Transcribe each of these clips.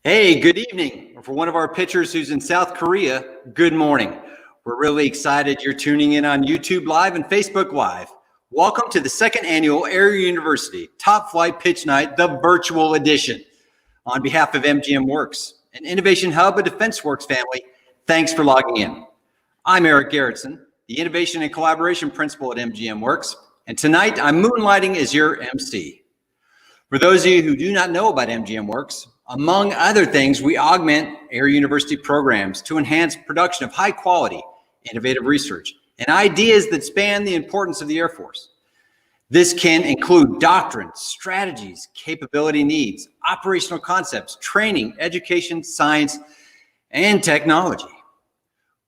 Hey, good evening. For one of our pitchers who's in South Korea, good morning. We're really excited you're tuning in on YouTube Live and Facebook Live. Welcome to the second annual Air University Top Flight Pitch Night, the virtual edition. On behalf of MGMWERX, an innovation hub of DefenseWorks family, thanks for logging in. I'm Eric Garrettson, the Innovation and Collaboration Principal at MGMWERX, and tonight I'm moonlighting as your MC. For those of you who do not know about MGMWERX, among other things, we augment Air University programs to enhance production of high quality, innovative research and ideas that span the importance of the Air Force. This can include doctrines, strategies, capability needs, operational concepts, training, education, science, and technology.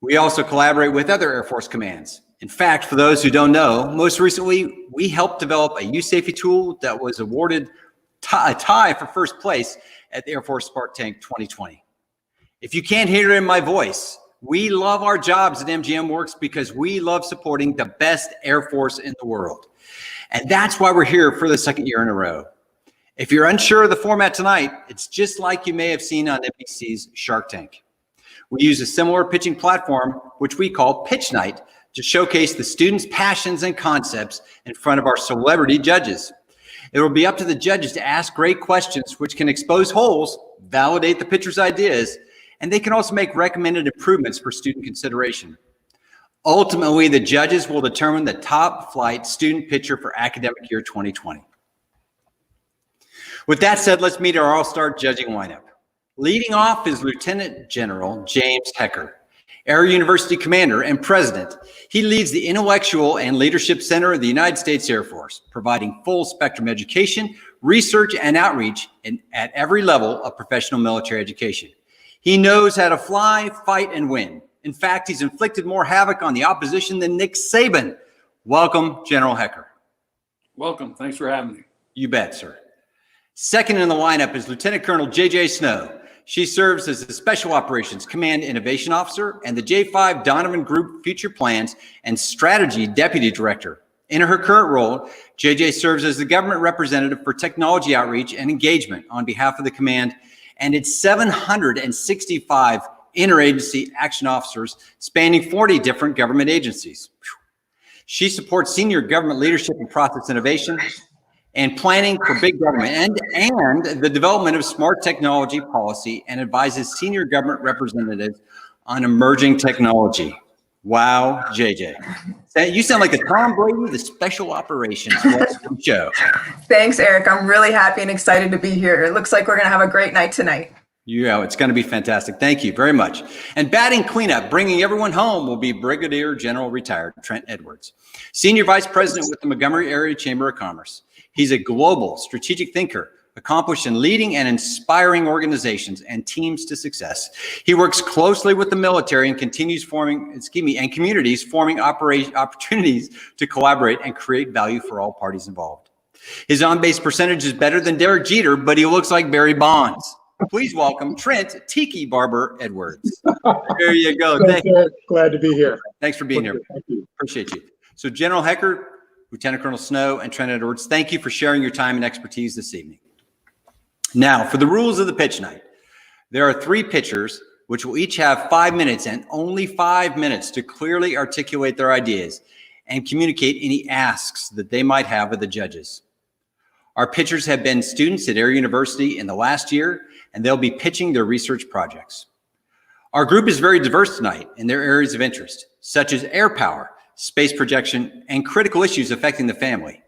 We also collaborate with other Air Force commands. In fact, for those who don't know, most recently, we helped develop a youth safety tool that was awarded a tie for first place at the Air Force Spark Tank 2020. If you can't hear it in my voice, we love our jobs at MGMWERX because we love supporting the best Air Force in the world. And that's why we're here for the second year in a row. If you're unsure of the format tonight, it's just like you may have seen on NBC's Shark Tank. We use a similar pitching platform, which we call Pitch Night, to showcase the students' passions and concepts in front of our celebrity judges. It will be up to the judges to ask great questions, which can expose holes, validate the pitcher's ideas, and they can also make recommended improvements for student consideration. Ultimately, the judges will determine the top flight student pitcher for academic year 2020. With that said, let's meet our all-star judging lineup. Leading off is Lieutenant General James Hecker, Air University Commander and President. He leads the Intellectual and Leadership Center of the United States Air Force, providing full spectrum education, research, and outreach at every level of professional military education. He knows how to fly, fight, and win. In fact, he's inflicted more havoc on the opposition than Nick Saban. Welcome, General Hecker. Welcome. Thanks for having me. You bet, sir. Second in the lineup is Lieutenant Colonel J.J. Snow. She serves as the Special Operations Command Innovation Officer and the J5 Donovan Group Future Plans and Strategy Deputy Director. In her current role, JJ serves as the government representative for technology outreach and engagement on behalf of the command and its 765 interagency action officers spanning 40 different government agencies. She supports senior government leadership and process innovation and planning for big government and the development of smart technology policy and advises senior government representatives on emerging technology. Wow, JJ. You sound like the Tom Brady, the Special Operations show. Thanks, Eric. I'm really happy and excited to be here. It looks like we're going to have a great night tonight. Yeah, it's going to be fantastic. Thank you very much. And batting cleanup, bringing everyone home, will be Brigadier General Retired Trent Edwards, Senior Vice President with the Montgomery Area Chamber of Commerce. He's a global strategic thinker, accomplished in leading and inspiring organizations and teams to success. He works closely with the military and communities, forming opportunities to collaborate and create value for all parties involved. His on-base percentage is better than Derek Jeter, but he looks like Barry Bonds. Please welcome Trent Tiki Barber Edwards. There you go. Thank you. Glad to be here. Thanks for being here. Thank you. Appreciate you. So General Hecker, Lieutenant Colonel Snow, and Trent Edwards, thank you for sharing your time and expertise this evening. Now, for the rules of the pitch night, there are 3 pitchers, which will each have 5 minutes and only 5 minutes to clearly articulate their ideas and communicate any asks that they might have of the judges. Our pitchers have been students at Air University in the last year, and they'll be pitching their research projects. Our group is very diverse tonight in their areas of interest, such as air power, space projection, and critical issues affecting the family.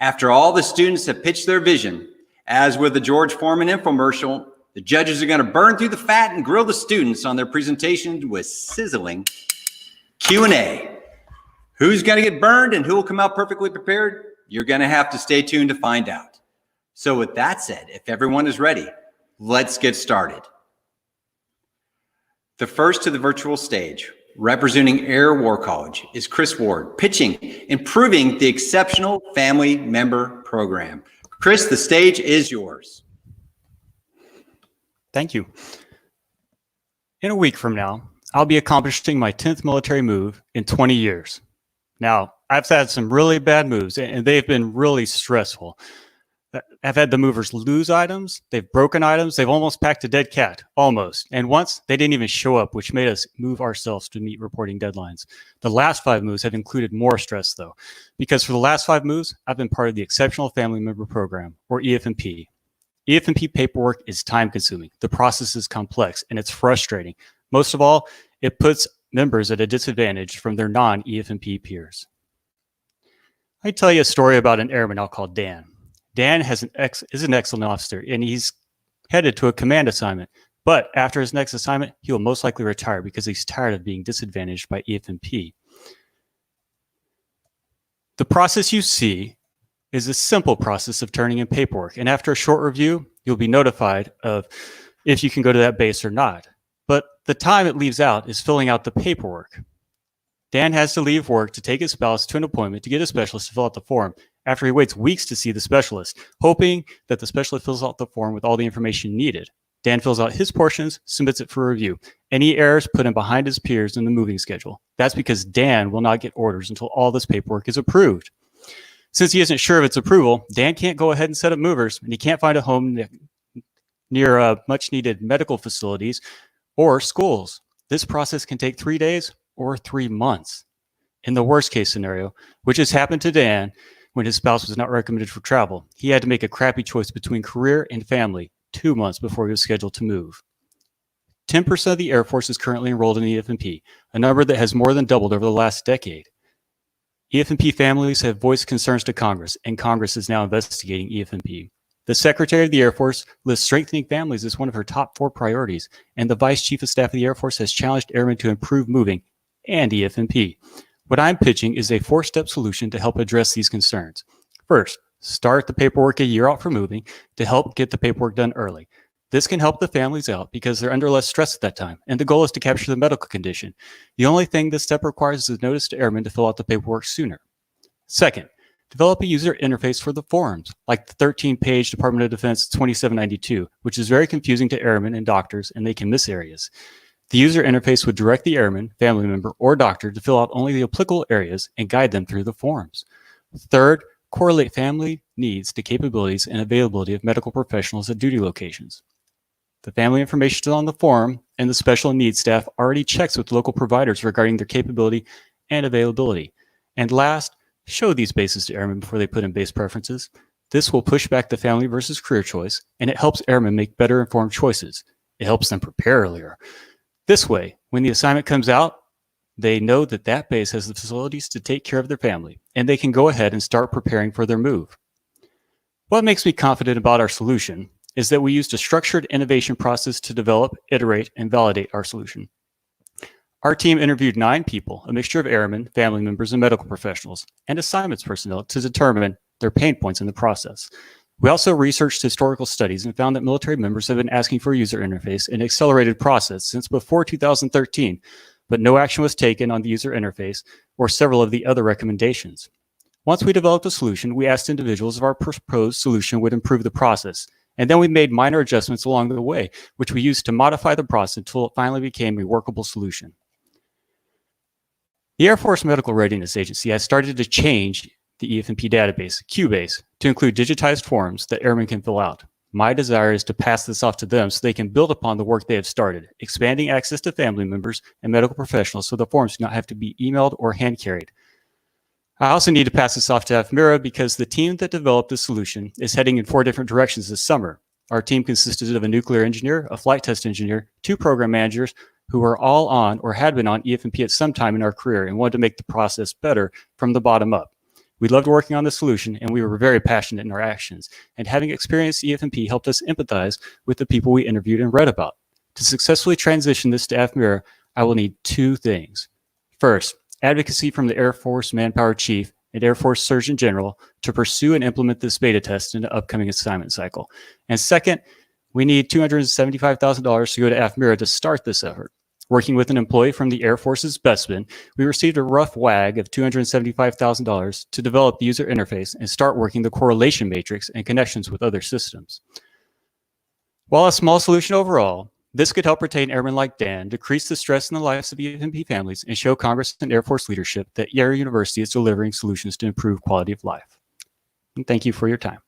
After all the students have pitched their vision, as with the George Foreman infomercial, the judges are going to burn through the fat and grill the students on their presentations with sizzling Q&A. Who's going to get burned and who will come out perfectly prepared? You're going to have to stay tuned to find out. So with that said, if everyone is ready, let's get started. The first to the virtual stage, representing Air War College, is Chris Ward, pitching Improving the Exceptional Family Member Program. Chris, the stage is yours. Thank you. In a week from now, I'll be accomplishing my 10th military move in 20 years. Now, I've had some really bad moves, and they've been really stressful. have had the movers lose items, they've broken items, they've almost packed a dead cat, almost. And once, they didn't even show up, which made us move ourselves to meet reporting deadlines. The last 5 moves have included more stress, though, because for the last 5 moves, I've been part of the Exceptional Family Member Program, or EF&P. EF&P paperwork is time-consuming, the process is complex, and it's frustrating. Most of all, it puts members at a disadvantage from their non-EF&P peers. I tell you a story about an airman I'll call Dan. Dan is an excellent officer, and he's headed to a command assignment. But after his next assignment, he will most likely retire because he's tired of being disadvantaged by EF&P. The process you see is a simple process of turning in paperwork, and after a short review, you'll be notified of if you can go to that base or not. But the time it leaves out is filling out the paperwork. Dan has to leave work to take his spouse to an appointment to get a specialist to fill out the form after he waits weeks to see the specialist, hoping that the specialist fills out the form with all the information needed. Dan fills out his portions, submits it for review. Any errors put him behind his peers in the moving schedule. That's because Dan will not get orders until all this paperwork is approved. Since he isn't sure of its approval, Dan can't go ahead and set up movers, and he can't find a home near much needed medical facilities or schools. This process can take 3 days or 3 months. In the worst case scenario, which has happened to Dan when his spouse was not recommended for travel, he had to make a crappy choice between career and family 2 months before he was scheduled to move. 10% of the Air Force is currently enrolled in EF&P, a number that has more than doubled over the last decade. EF&P families have voiced concerns to Congress, and Congress is now investigating EF&P. The Secretary of the Air Force lists strengthening families as one of her top 4 priorities, and the Vice Chief of Staff of the Air Force has challenged airmen to improve moving and EF&P. What I'm pitching is a 4-step solution to help address these concerns. First, start the paperwork a year out for moving to help get the paperwork done early. This can help the families out because they're under less stress at that time, and the goal is to capture the medical condition. The only thing this step requires is a notice to airmen to fill out the paperwork sooner. Second, develop a user interface for the forms, like the 13-page Department of Defense 2792, which is very confusing to airmen and doctors, and they can miss areas. The user interface would direct the airman, family member, or doctor to fill out only the applicable areas and guide them through the forms. Third, correlate family needs to capabilities and availability of medical professionals at duty locations. The family information is on the form, and the special needs staff already checks with local providers regarding their capability and availability. And last, show these bases to airmen before they put in base preferences. This will push back the family versus career choice, and it helps airmen make better informed choices. It helps them prepare earlier. This way, when the assignment comes out, they know that that base has the facilities to take care of their family, and they can go ahead and start preparing for their move. What makes me confident about our solution is that we used a structured innovation process to develop, iterate, and validate our solution. Our team interviewed 9 people, a mixture of airmen, family members, and medical professionals, and assignments personnel to determine their pain points in the process. We also researched historical studies and found that military members have been asking for a user interface and accelerated process since before 2013, but no action was taken on the user interface or several of the other recommendations. Once we developed a solution, we asked individuals if our proposed solution would improve the process, and then we made minor adjustments along the way, which we used to modify the process until it finally became a workable solution. The Air Force Medical Readiness Agency has started to change the EF&P database, QBase, to include digitized forms that airmen can fill out. My desire is to pass this off to them so they can build upon the work they have started, expanding access to family members and medical professionals so the forms do not have to be emailed or hand-carried. I also need to pass this off to AFMERA because the team that developed this solution is heading in 4 different directions this summer. Our team consisted of a nuclear engineer, a flight test engineer, 2 program managers who are all on or had been on EF&P at some time in our career and wanted to make the process better from the bottom up. We loved working on the solution, and we were very passionate in our actions. And having experienced EF&P helped us empathize with the people we interviewed and read about. To successfully transition this to AFMERA, I will need 2 things. First, advocacy from the Air Force Manpower Chief and Air Force Surgeon General to pursue and implement this beta test in the upcoming assignment cycle. And second, we need $275,000 to go to AFMERA to start this effort. Working with an employee from the Air Force's Bestman, we received a rough wag of $275,000 to develop the user interface and start working the correlation matrix and connections with other systems. While a small solution overall, this could help retain airmen like Dan, decrease the stress in the lives of EF&P families, and show Congress and Air Force leadership that Air University is delivering solutions to improve quality of life. And thank you for your time.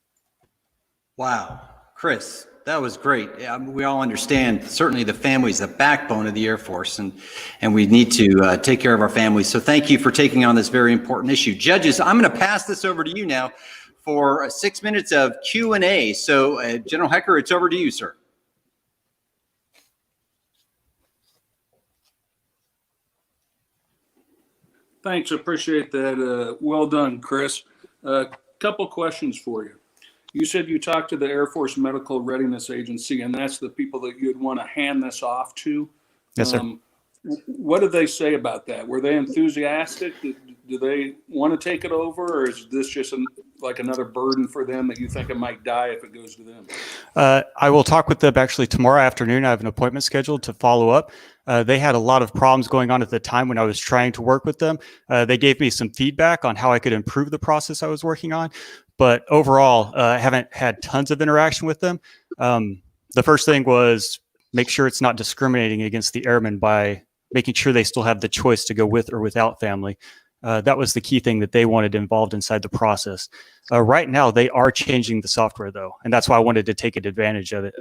Wow, Chris, that was great. We all understand certainly the family is the backbone of the Air Force, and we need to take care of our families. So thank you for taking on this very important issue. Judges, I'm going to pass this over to you now for 6 minutes of Q&A. So General Hecker, it's over to you, sir. Thanks, appreciate that. Well done, Chris. Couple questions for you. You said you talked to the Air Force Medical Readiness Agency, and that's the people that you'd want to hand this off to. Yes, sir. What did they say about that? Were they enthusiastic? Do they want to take it over, or is this just like another burden for them that you think it might die if it goes to them? I will talk with them actually tomorrow afternoon. I have an appointment scheduled to follow up. They had a lot of problems going on at the time when I was trying to work with them. They gave me some feedback on how I could improve the process I was working on. But overall, I haven't had tons of interaction with them. The first thing was make sure it's not discriminating against the airmen by making sure they still have the choice to go with or without family. That was the key thing that they wanted involved inside the process. Right now, they are changing the software, though, and that's why I wanted to take advantage of it.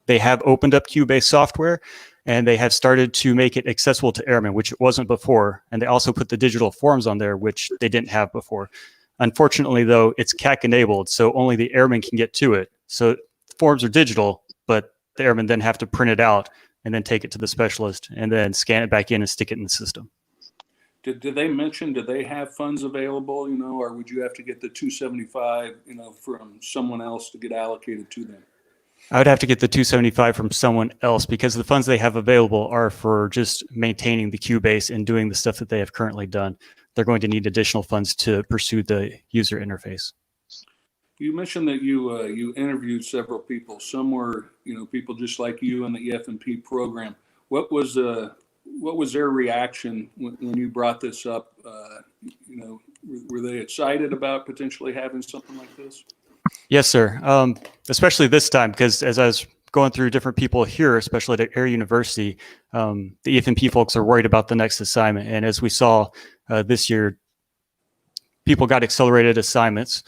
They have opened up Q-based software, and they have started to make it accessible to airmen, which it wasn't before. And they also put the digital forms on there, which they didn't have before. Unfortunately, though, it's CAC enabled, so only the airmen can get to it. So the forms are digital, but the airmen then have to print it out and then take it to the specialist and then scan it back in and stick it in the system. Did they mention, do they have funds available, or would you have to get the 275, from someone else to get allocated to them? I would have to get the 275 from someone else because the funds they have available are for just maintaining the Q base and doing the stuff that they have currently done. They're going to need additional funds to pursue the user interface. You mentioned that you interviewed several people. Some were, people just like you in the EF&P program. What was their reaction when you brought this up? Were they excited about potentially having something like this? Yes, sir. Especially this time, because as I was going through different people here, especially at Air University, the EF&P folks are worried about the next assignment. And as we saw this year, people got accelerated assignments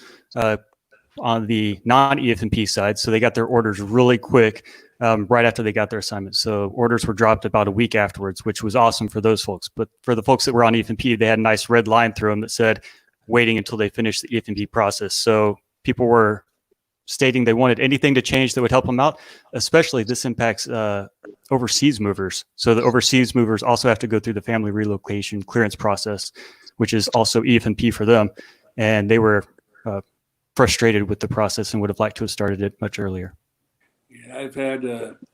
on the non-EF&P side. So they got their orders really quick right after they got their assignment. So orders were dropped about a week afterwards, which was awesome for those folks. But for the folks that were on EF&P, they had a nice red line through them that said, waiting until they finish the EF&P process. So people were stating they wanted anything to change that would help them out. Especially this impacts overseas movers. So the overseas movers also have to go through the family relocation clearance process, which is also EF&P for them. And they were frustrated with the process and would have liked to have started it much earlier. Yeah, I've had,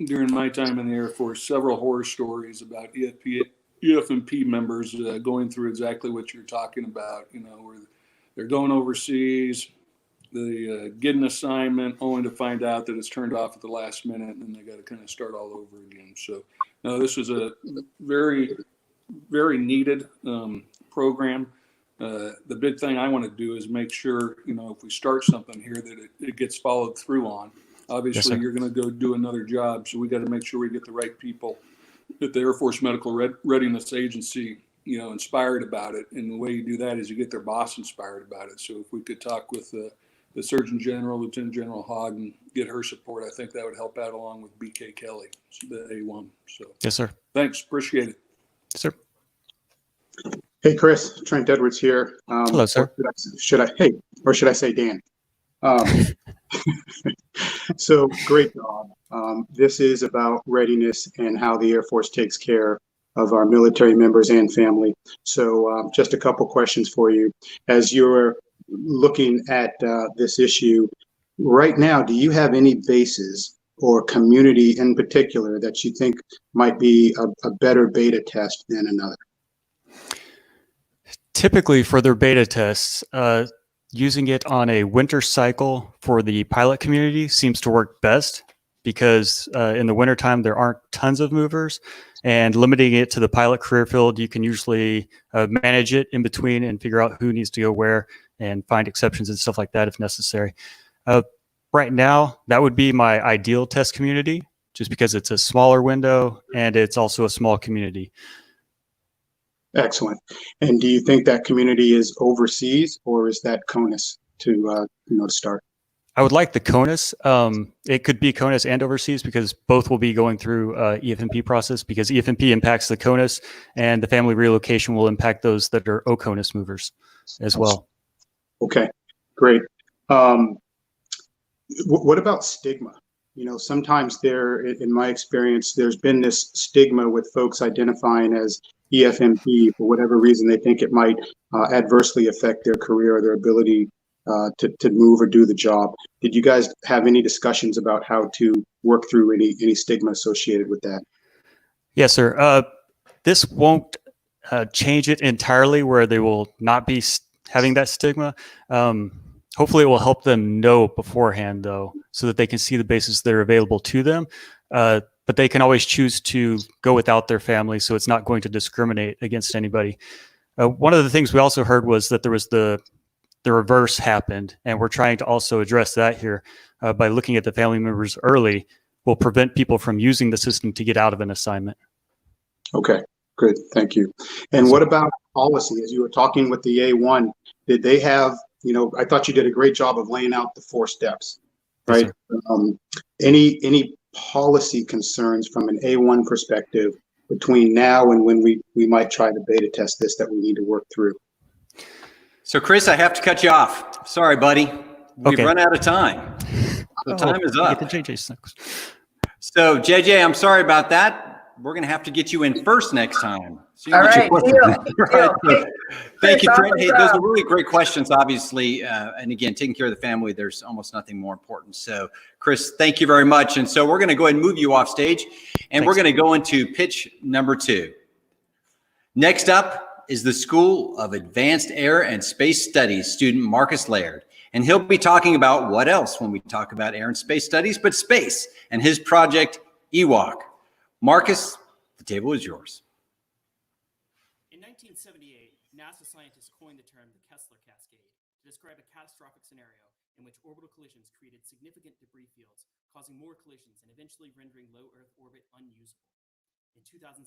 during my time in the Air Force, several horror stories about EF&P members going through exactly what you're talking about, where they're going overseas, they get an assignment only to find out that it's turned off at the last minute, and then they got to kind of start all over again. So, no, this is a very, very needed program. The big thing I want to do is make sure, if we start something here, that it gets followed through on. Obviously, Yes, you're going to go do another job, so we got to make sure we get the right people at the Air Force Medical Readiness Agency, inspired about it. And the way you do that is you get their boss inspired about it. So if we could talk with the Surgeon General, Lieutenant General Hogg, and get her support, I think that would help out along with BK Kelly, the A1. So Yes, sir. thanks, appreciate it. Yes, sir. Hey, Chris, Trent Edwards here. Hello, sir. Should I say Dan? So great job. This is about readiness and how the Air Force takes care of our military members and family. So just a couple questions for you. As you're looking at this issue right now, do you have any bases or community in particular that you think might be a better beta test than another? Typically for their beta tests, using it on a winter cycle for the pilot community seems to work best because in the wintertime, there aren't tons of movers, and limiting it to the pilot career field, you can usually manage it in between and figure out who needs to go where and find exceptions and stuff like that if necessary. Right now, that would be my ideal test community just because it's a smaller window and it's also a small community. Excellent. And do you think that community is overseas, or is that CONUS to start? I would like the CONUS. It could be CONUS and overseas because both will be going through EFMP process because EFMP impacts the CONUS and the family relocation will impact those that are OCONUS movers as well. Okay, great. What about stigma? You know, sometimes in my experience, there's been this stigma with folks identifying as EFMP for whatever reason they think it might adversely affect their career or their ability to move or do the job. Did you guys have any discussions about how to work through any stigma associated with that? Yes, sir. This won't change it entirely where they will not be having that stigma. Hopefully it will help them know beforehand, though, so that they can see the bases that are available to them. But they can always choose to go without their family, so it's not going to discriminate against anybody. One of the things we also heard was that there was the reverse happened, and we're trying to also address that here by looking at the family members early will prevent people from using the system to get out of an assignment. Okay, good, thank you. And what about policy? As you were talking with the A1, did they have, you know, I thought you did a great job of laying out the 4 steps, right? Yes, any policy concerns from an A1 perspective between now and when we might try to beta test this that we need to work through? So Chris, I have to cut you off. Sorry, buddy. We've run out of time. So time is up. So JJ, I'm sorry about that. We're going to have to get you in first next time. So All right, deal. Thank you, Trent. Hey, those are really great questions, obviously. And again, taking care of the family, there's almost nothing more important. So Chris, thank you very much. And so we're going to go ahead and move you off stage, and we're going to go into pitch number 2. Next up is the School of Advanced Air and Space Studies student, Marcus Laird. And he'll be talking about what else when we talk about air and space studies, but space and his project, EWOC. Marcus, the table is yours. In 1978, NASA scientists coined the term the Kessler Cascade to describe a catastrophic scenario in which orbital collisions created significant debris fields, causing more collisions and eventually rendering low Earth orbit unusable. In 2007,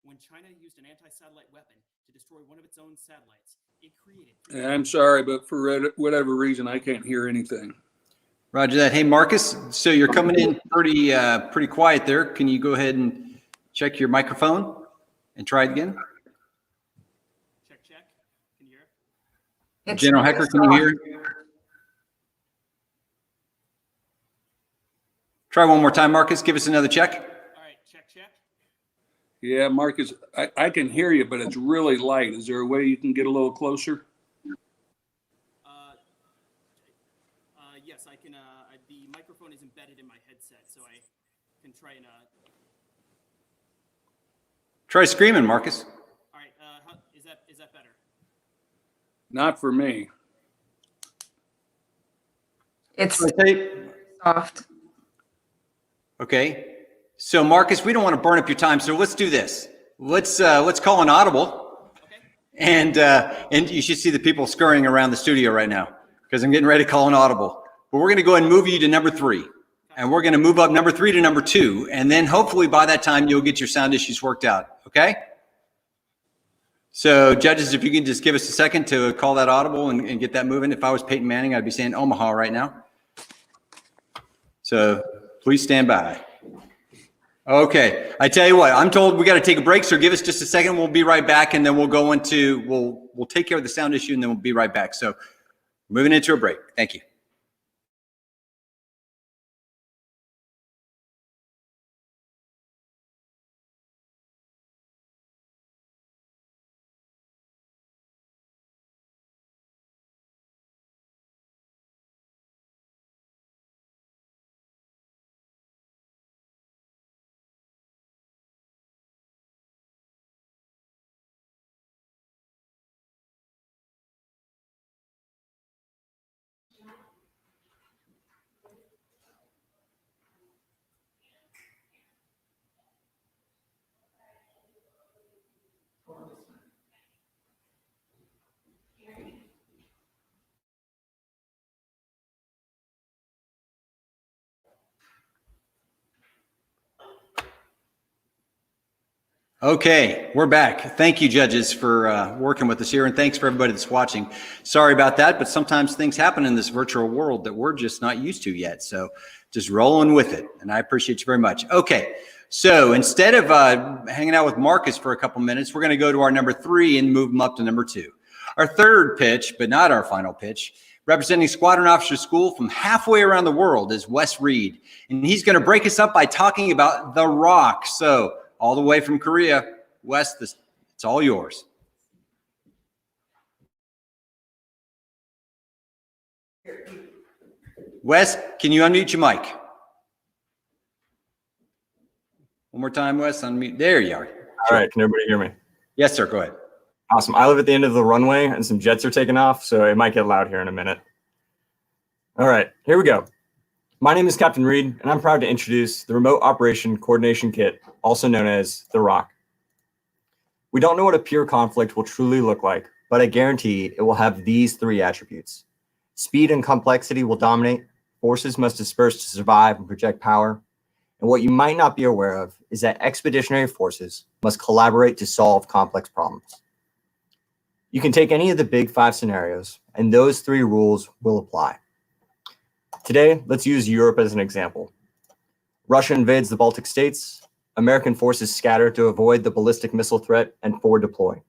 when China used an anti-satellite weapon to destroy one of its own satellites, it created... I'm sorry, but for whatever reason, I can't hear anything. Roger that. Hey, Marcus, so you're coming in pretty quiet there. Can you go ahead and check your microphone and try it again? Check. Can you hear? General Hecker, can you hear? Try one more time, Marcus. Give us another check. All right, check. Yeah, Marcus, I can hear you, but it's really light. Is there a way you can get a little closer? Yes, I can. The microphone is embedded in my headset, so I can try and... Try screaming, Marcus. All right, is that better? Not for me. It's soft. Okay. So Marcus, we don't want to burn up your time, so let's do this. Let's call an audible. Okay. And you should see the people scurrying around the studio right now because I'm getting ready to call an audible. But we're going to go ahead and move you to number 3. And we're going to move up number 3 to number 2. And then hopefully by that time, you'll get your sound issues worked out. Okay? So judges, if you can just give us a second to call that audible and get that moving. If I was Peyton Manning, I'd be saying Omaha right now. So please stand by. Okay. I tell you what, I'm told we got to take a break. So give us just a second. We'll be right back. And then we'll go into, we'll take care of the sound issue and then we'll be right back. So moving into a break. Thank you. Okay, we're back. Thank you, judges, for working with us here, and thanks for everybody that's watching. Sorry about that, but sometimes things happen in this virtual world that we're just not used to yet. So just rolling with it, and I appreciate you very much. Okay, so instead of hanging out with Marcus for a couple minutes, we're going to go to our number 3 and move him up to number 2. Our third pitch, but not our final pitch, representing Squadron Officer School from halfway around the world, is Wes Reed, and he's going to break us up by talking about The Rock. So all the way from Korea, Wes, it's all yours. Wes, can you unmute your mic? One more time, Wes, unmute. There you are. All right, can everybody hear me? Yes, sir, go ahead. Awesome. I live at the end of the runway and some jets are taking off, so it might get loud here in a minute. All right, here we go. My name is Captain Reed, and I'm proud to introduce the Remote Operation Coordination Kit, also known as the ROC. We don't know what a pure conflict will truly look like, but I guarantee it will have these 3 attributes. Speed and complexity will dominate. Forces must disperse to survive and project power. And what you might not be aware of is that expeditionary forces must collaborate to solve complex problems. You can take any of the big 5 scenarios, and those 3 rules will apply. Today, let's use Europe as an example. Russia invades the Baltic states. American forces scatter to avoid the ballistic missile threat and forward deploy.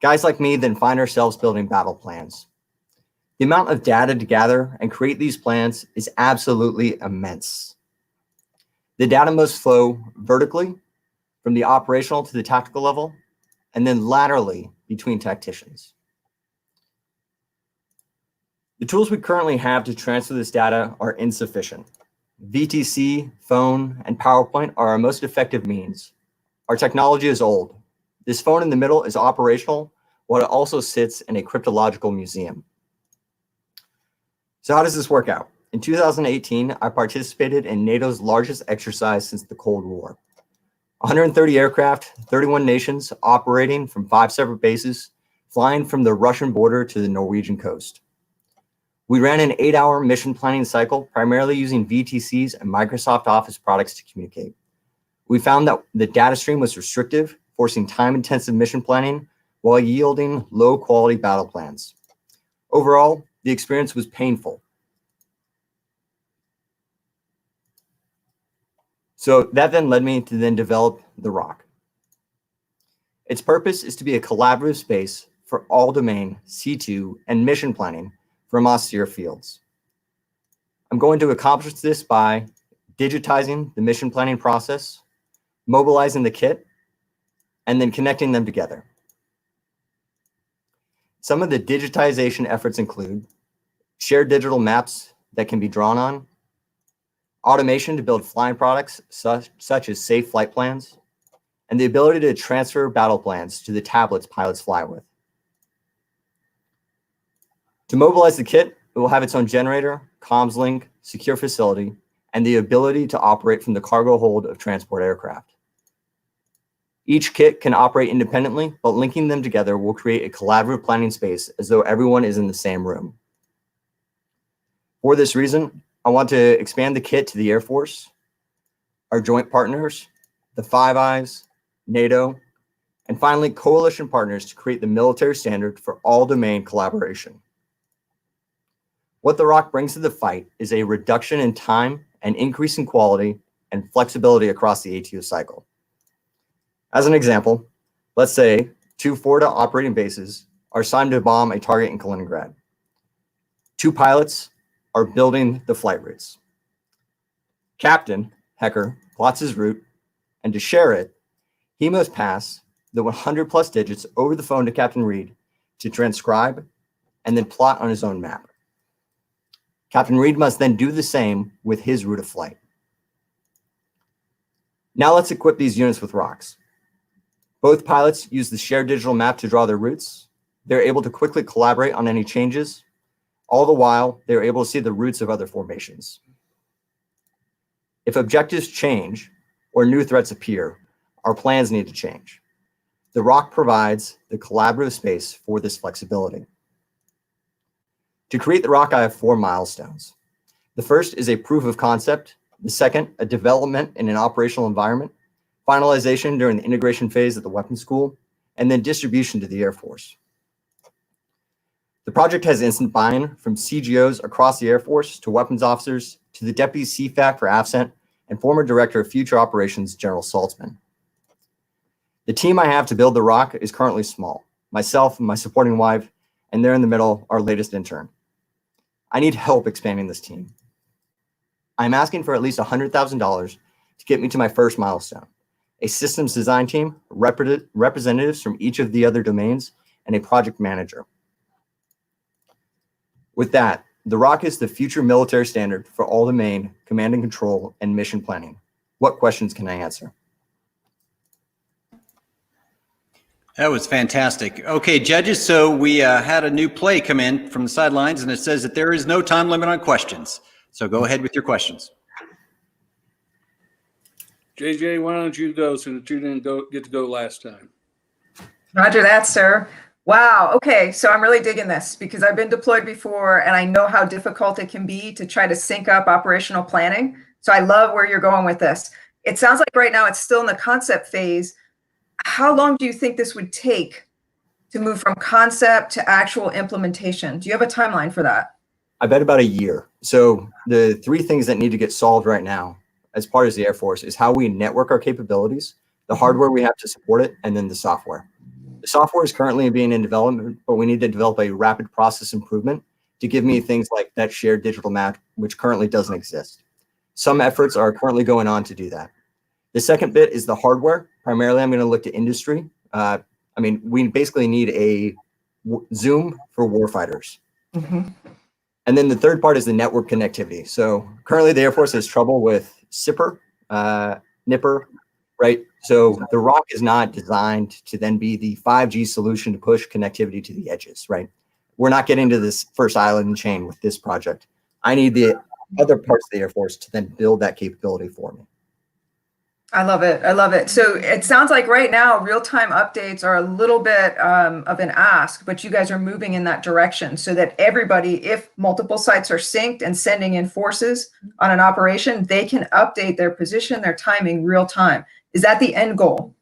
Guys like me then find ourselves building battle plans. The amount of data to gather and create these plans is absolutely immense. The data must flow vertically from the operational to the tactical level, and then laterally between tacticians. The tools we currently have to transfer this data are insufficient. VTC, phone, and PowerPoint are our most effective means. Our technology is old. This phone in the middle is operational, while it also sits in a cryptological museum. So how does this work out? In 2018, I participated in NATO's largest exercise since the Cold War. 130 aircraft, 31 nations operating from 5 separate bases, flying from the Russian border to the Norwegian coast. We ran an 8-hour mission planning cycle, primarily using VTCs and Microsoft Office products to communicate. We found that the data stream was restrictive, forcing time-intensive mission planning while yielding low-quality battle plans. Overall, the experience was painful. So that then led me to then develop the ROC. Its purpose is to be a collaborative space for all domain, C2, and mission planning from austere fields. I'm going to accomplish this by digitizing the mission planning process, mobilizing the kit, and then connecting them together. Some of the digitization efforts include shared digital maps that can be drawn on, automation to build flying products such as safe flight plans, and the ability to transfer battle plans to the tablets pilots fly with. To mobilize the kit, it will have its own generator, comms link, secure facility, and the ability to operate from the cargo hold of transport aircraft. Each kit can operate independently, but linking them together will create a collaborative planning space as though everyone is in the same room. For this reason, I want to expand the kit to the Air Force, our joint partners, the Five Eyes, NATO, and finally coalition partners to create the military standard for all domain collaboration. What the ROC brings to the fight is a reduction in time and increase in quality and flexibility across the ATO cycle. As an example, let's say 2 FORDA operating bases are assigned to bomb a target in Kaliningrad. 2 pilots are building the flight routes. Captain Hecker plots his route, and to share it, he must pass the 100+ digits over the phone to Captain Reed to transcribe and then plot on his own map. Captain Reed must then do the same with his route of flight. Now let's equip these units with ROCs. Both pilots use the shared digital map to draw their routes. They're able to quickly collaborate on any changes. All the while, they're able to see the routes of other formations. If objectives change or new threats appear, our plans need to change. The ROC provides the collaborative space for this flexibility. To create the ROC, I have 4 milestones. The first is a proof of concept. The second, a development in an operational environment. finalization during the integration phase at the weapons school, and then distribution to the Air Force. The project has instant buy-in from CGOs across the Air Force to weapons officers to the Deputy CFAC for AFCENT and former Director of Future Operations, General Saltzman. The team I have to build the rock is currently small. Myself and my supporting wife, and there in the middle, our latest intern. I need help expanding this team. I'm asking for at least $100,000 to get me to my first milestone. A systems design team, representatives from each of the other domains, and a project manager. With that, the ROC is the future military standard for all domain, command and control, and mission planning. What questions can I answer? That was fantastic. Okay, judges, so we had a new play come in from the sidelines, and it says that there is no time limit on questions. So go ahead with your questions. JJ, why don't you go since you didn't get to go last time? Roger that, sir. Wow. Okay. So I'm really digging this because I've been deployed before and I know how difficult it can be to try to sync up operational planning. So I love where you're going with this. It sounds like right now it's still in the concept phase. How long do you think this would take to move from concept to actual implementation? Do you have a timeline for that? I bet about a year. So the three things that need to get solved right now as part of the Air Force is how we network our capabilities, the hardware we have to support it, and then the software. The software is currently being in development, but we need to develop a rapid process improvement to give me things like that shared digital map, which currently doesn't exist. Some efforts are currently going on to do that. The second bit is the hardware. Primarily, I'm going to look to industry. We basically need a Zoom for warfighters. Mm-hmm. And then the third part is the network connectivity. So currently the Air Force has trouble with SIPR, NIPR, right? So the ROC is not designed to then be the 5G solution to push connectivity to the edges, right? We're not getting to this first island chain with this project. I need the other parts of the Air Force to then build that capability for me. I love it. I love it. So it sounds like right now real-time updates are a little bit of an ask, but you guys are moving in that direction so that everybody, if multiple sites are synced and sending in forces on an operation, they can update their position, their timing real time. Is that the end goal?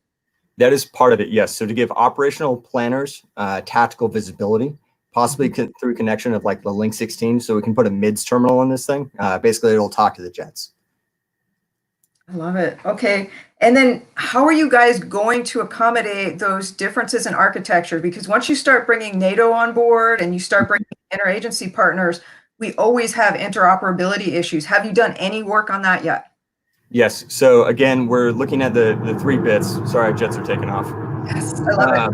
That is part of it, yes. So to give operational planners tactical visibility, possibly through connection of like the Link 16, so we can put a MIDS terminal on this thing. Basically, it'll talk to the jets. I love it. Okay. And then how are you guys going to accommodate those differences in architecture? Because once you start bringing NATO on board and you start bringing interagency partners, we always have interoperability issues. Have you done any work on that yet? Yes. So again, we're looking at the three bits. Sorry, jets are taking off. Yes, I love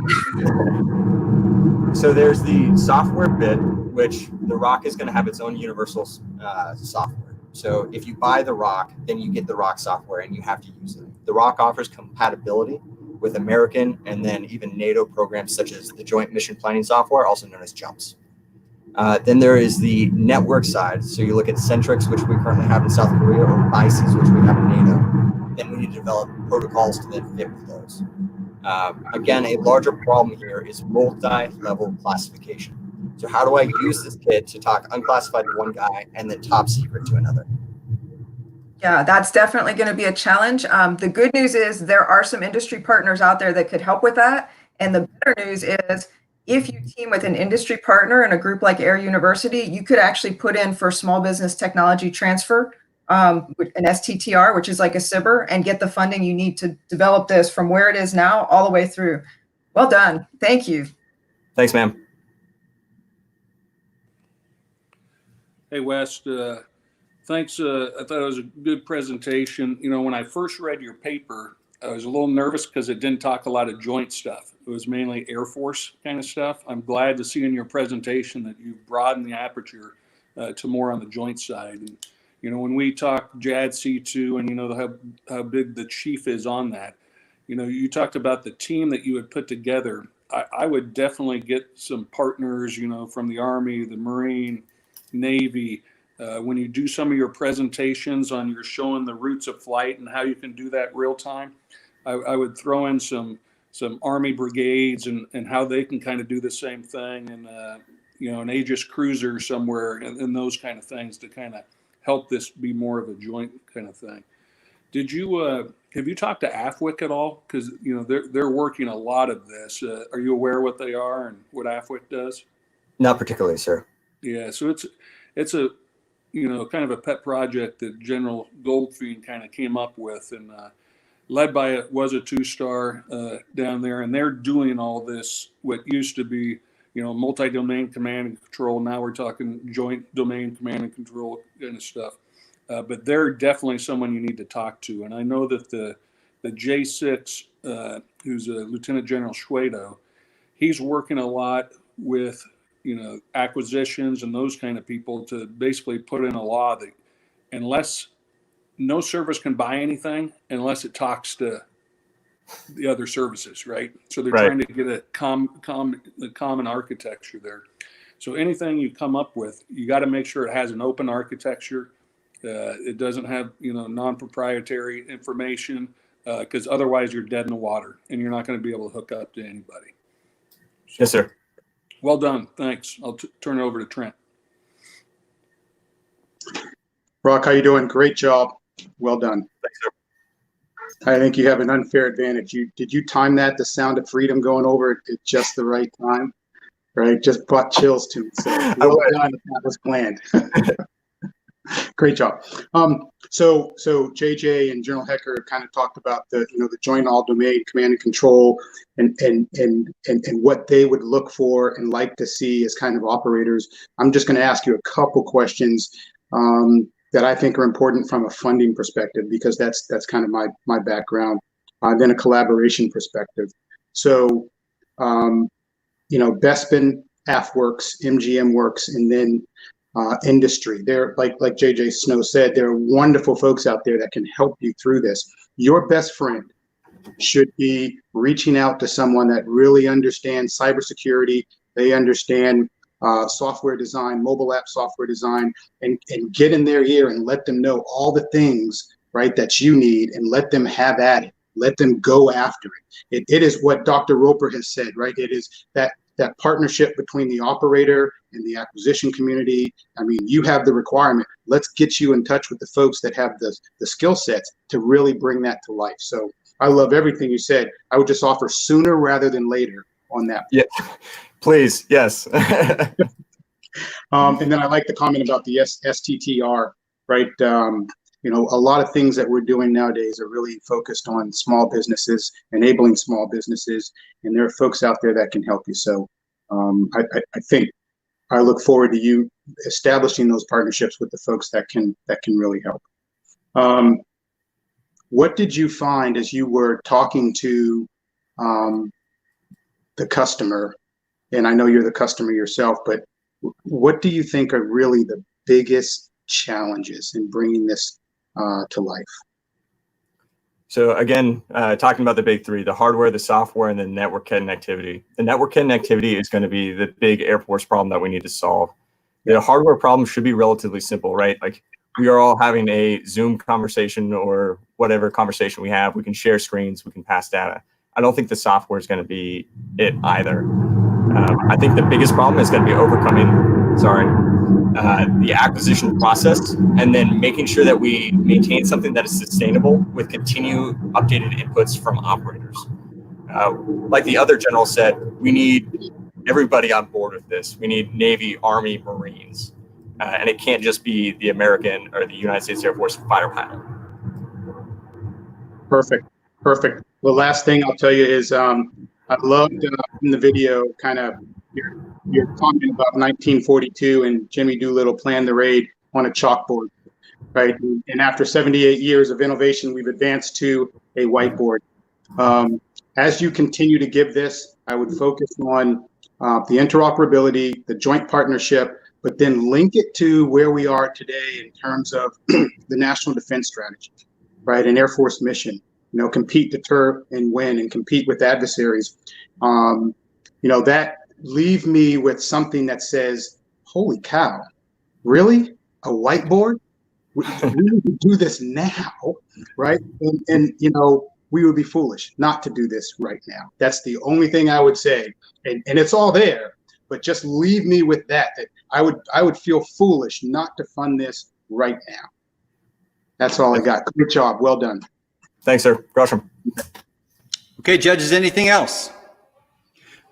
it. So there's the software bit, which the ROC is going to have its own universal software. So if you buy the ROC, then you get the ROC software and you have to use it. The ROC offers compatibility with American and then even NATO programs such as the Joint Mission Planning Software, also known as JUMPS. Then there is the network side. So you look at Centrix, which we currently have in South Korea, or BICES, which we have in NATO. Then we need to develop protocols to then fit with those. Again, a larger problem here is multi-level classification. So how do I use this kit to talk unclassified to one guy and then top secret to another? Yeah, that's definitely going to be a challenge. The good news is there are some industry partners out there that could help with that. And the better news is if you team with an industry partner in a group like Air University, you could actually put in for small business technology transfer, an STTR, which is like a SIBR, and get the funding you need to develop this from where it is now all the way through. Well done. Thank you. Thanks, ma'am. Hey, Wes, thanks. I thought it was a good presentation. You know, when I first read your paper, I was a little nervous because it didn't talk a lot of joint stuff. It was mainly Air Force kind of stuff. I'm glad to see in your presentation that you've broadened the aperture to more on the joint side. And, you know, when we talk JADC2 and, you know, how big the chief is on that, you know, you talked about the team that you would put together. I would definitely get some partners, you know, from the Army, the Marine, Navy. When you do some of your presentations on your showing the routes of flight and how you can do that real time, I would throw in some Army brigades and how they can kind of do the same thing, and you know, an Aegis cruiser somewhere and those kind of things to kind of help this be more of a joint kind of thing. Did you have you talked to AFWIC at all? Because they're working a lot of this. Are you aware what they are and what AFWIC does? Not particularly, sir. Yeah, so it's a kind of a pet project that General Goldfein kind of came up with, and led by it was a 2-star down there, and they're doing all this what used to be multi-domain command and control. Now we're talking joint domain command and control kind of stuff. But they're definitely someone you need to talk to. And I know that the J6, who's a Lieutenant General Schwedo, he's working a lot with acquisitions and those kind of people to basically put in a law that unless no service can buy anything unless it talks to the other services, right? So they're trying to get a common architecture there. So anything you come up with, you got to make sure it has an open architecture. It doesn't have non-proprietary information, because otherwise you're dead in the water and you're not going to be able to hook up to anybody. So, yes, sir. Well done. Thanks. I'll turn it over to Trent. Brock, how you doing? Great job. Well done. Thanks, sir. I think you have an unfair advantage. Did you time that, the sound of freedom going over at just the right time? Right? Just brought chills to me. So well done. That was planned. Great job. So JJ and General Hecker kind of talked about the joint all domain command and control and what they would look for and like to see as kind of operators. I'm just going to ask you a couple questions that I think are important from a funding perspective, because that's kind of my background. Then a collaboration perspective. So Bespin, AFWERX, MGMWERX, and then industry. They're like JJ Snow said, there are wonderful folks out there that can help you through this. Your best friend should be reaching out to someone that really understands cybersecurity. They understand software design, mobile app software design, and get in their ear and let them know all the things, right, that you need, and let them have at it. Let them go after it. It is what Dr. Roper has said, right? It is that partnership between the operator and the acquisition community. I mean, you have the requirement. Let's get you in touch with the folks that have the skill sets to really bring that to life. So I love everything you said. I would just offer sooner rather than later on that. Yeah, please. Yes. And then I like the comment about the STTR, right? A lot of things that we're doing nowadays are really focused on small businesses, enabling small businesses, and there are folks out there that can help you. So I think I look forward to you establishing those partnerships with the folks that can really help. What did you find as you were talking to the customer? And I know you're the customer yourself, but what do you think are really the biggest challenges in bringing this to life? So again, talking about the big three: the hardware, the software, and the network connectivity. The network connectivity is going to be the big Air Force problem that we need to solve. The hardware problem should be relatively simple, right? Like, we are all having a Zoom conversation or whatever conversation we have. We can share screens, we can pass data. I don't think the software is going to be it either. I think the biggest problem is going to be overcoming, the acquisition process, and then making sure that we maintain something that is sustainable with continued updated inputs from operators. Like the other general said, we need everybody on board with this. We need Navy, Army, Marines, and it can't just be the American or the United States Air Force fighter pilot. Perfect. The last thing I'll tell you is I loved in the video kind of you're talking about 1942 and Jimmy Doolittle planned the raid on a chalkboard, right? And after 78 years of innovation, we've advanced to a whiteboard. As you continue to give this, I would focus on the interoperability, the joint partnership, but then link it to where we are today in terms of the national defense strategy, right? An Air Force mission, compete, deter, and win, and compete with adversaries. That leave me with something that says, holy cow, really? A whiteboard? We need to do this now, right? And we would be foolish not to do this right now. That's the only thing I would say. And it's all there, but just leave me with that I would feel foolish not to fund this right now. That's all I got. Good job. Well done. Thanks, sir. Gresham. Okay, judges, anything else?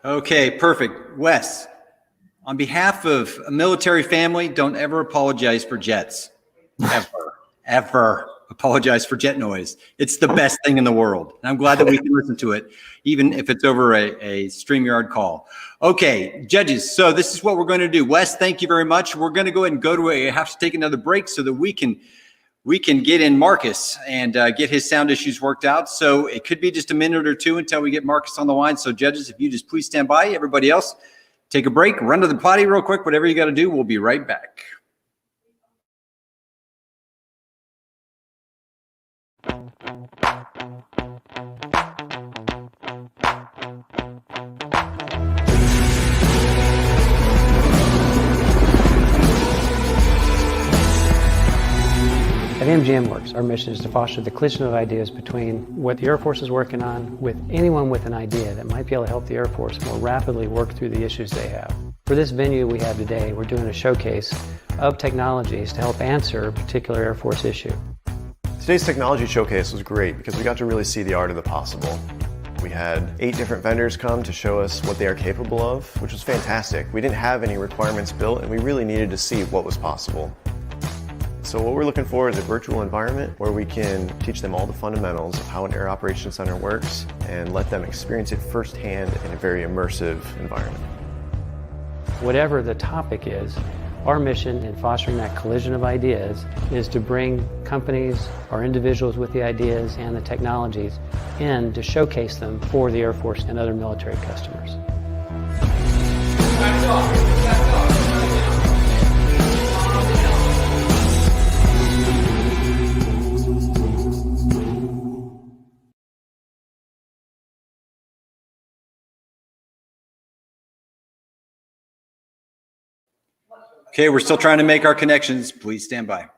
Okay, perfect. Wes, on behalf of a military family, don't ever apologize for jets. Ever apologize for jet noise. It's the best thing in the world. And I'm glad that we can listen to it, even if it's over a StreamYard call. Okay, judges, so this is what we're going to do. Wes, thank you very much. We're going to go ahead and have to take another break so that we can get in Marcus and get his sound issues worked out. So it could be just a minute or two until we get Marcus on the line. So judges, if you just please stand by. Everybody else, take a break, run to the potty real quick, whatever you got to do. We'll be right back. At MGMWERX, our mission is to foster the collision of ideas between what the Air Force is working on with anyone with an idea that might be able to help the Air Force more rapidly work through the issues they have. For this venue we have today, we're doing a showcase of technologies to help answer a particular Air Force issue. Today's technology showcase was great because we got to really see the art of the possible. We had 8 different vendors come to show us what they are capable of, which was fantastic. We didn't have any requirements built and we really needed to see what was possible. So what we're looking for is a virtual environment where we can teach them all the fundamentals of how an Air Operations Center works and let them experience it firsthand in a very immersive environment. Whatever the topic is, our mission in fostering that collision of ideas is to bring companies or individuals with the ideas and the technologies in to showcase them for the Air Force and other military customers. Okay, we're still trying to make our connections. Please stand by.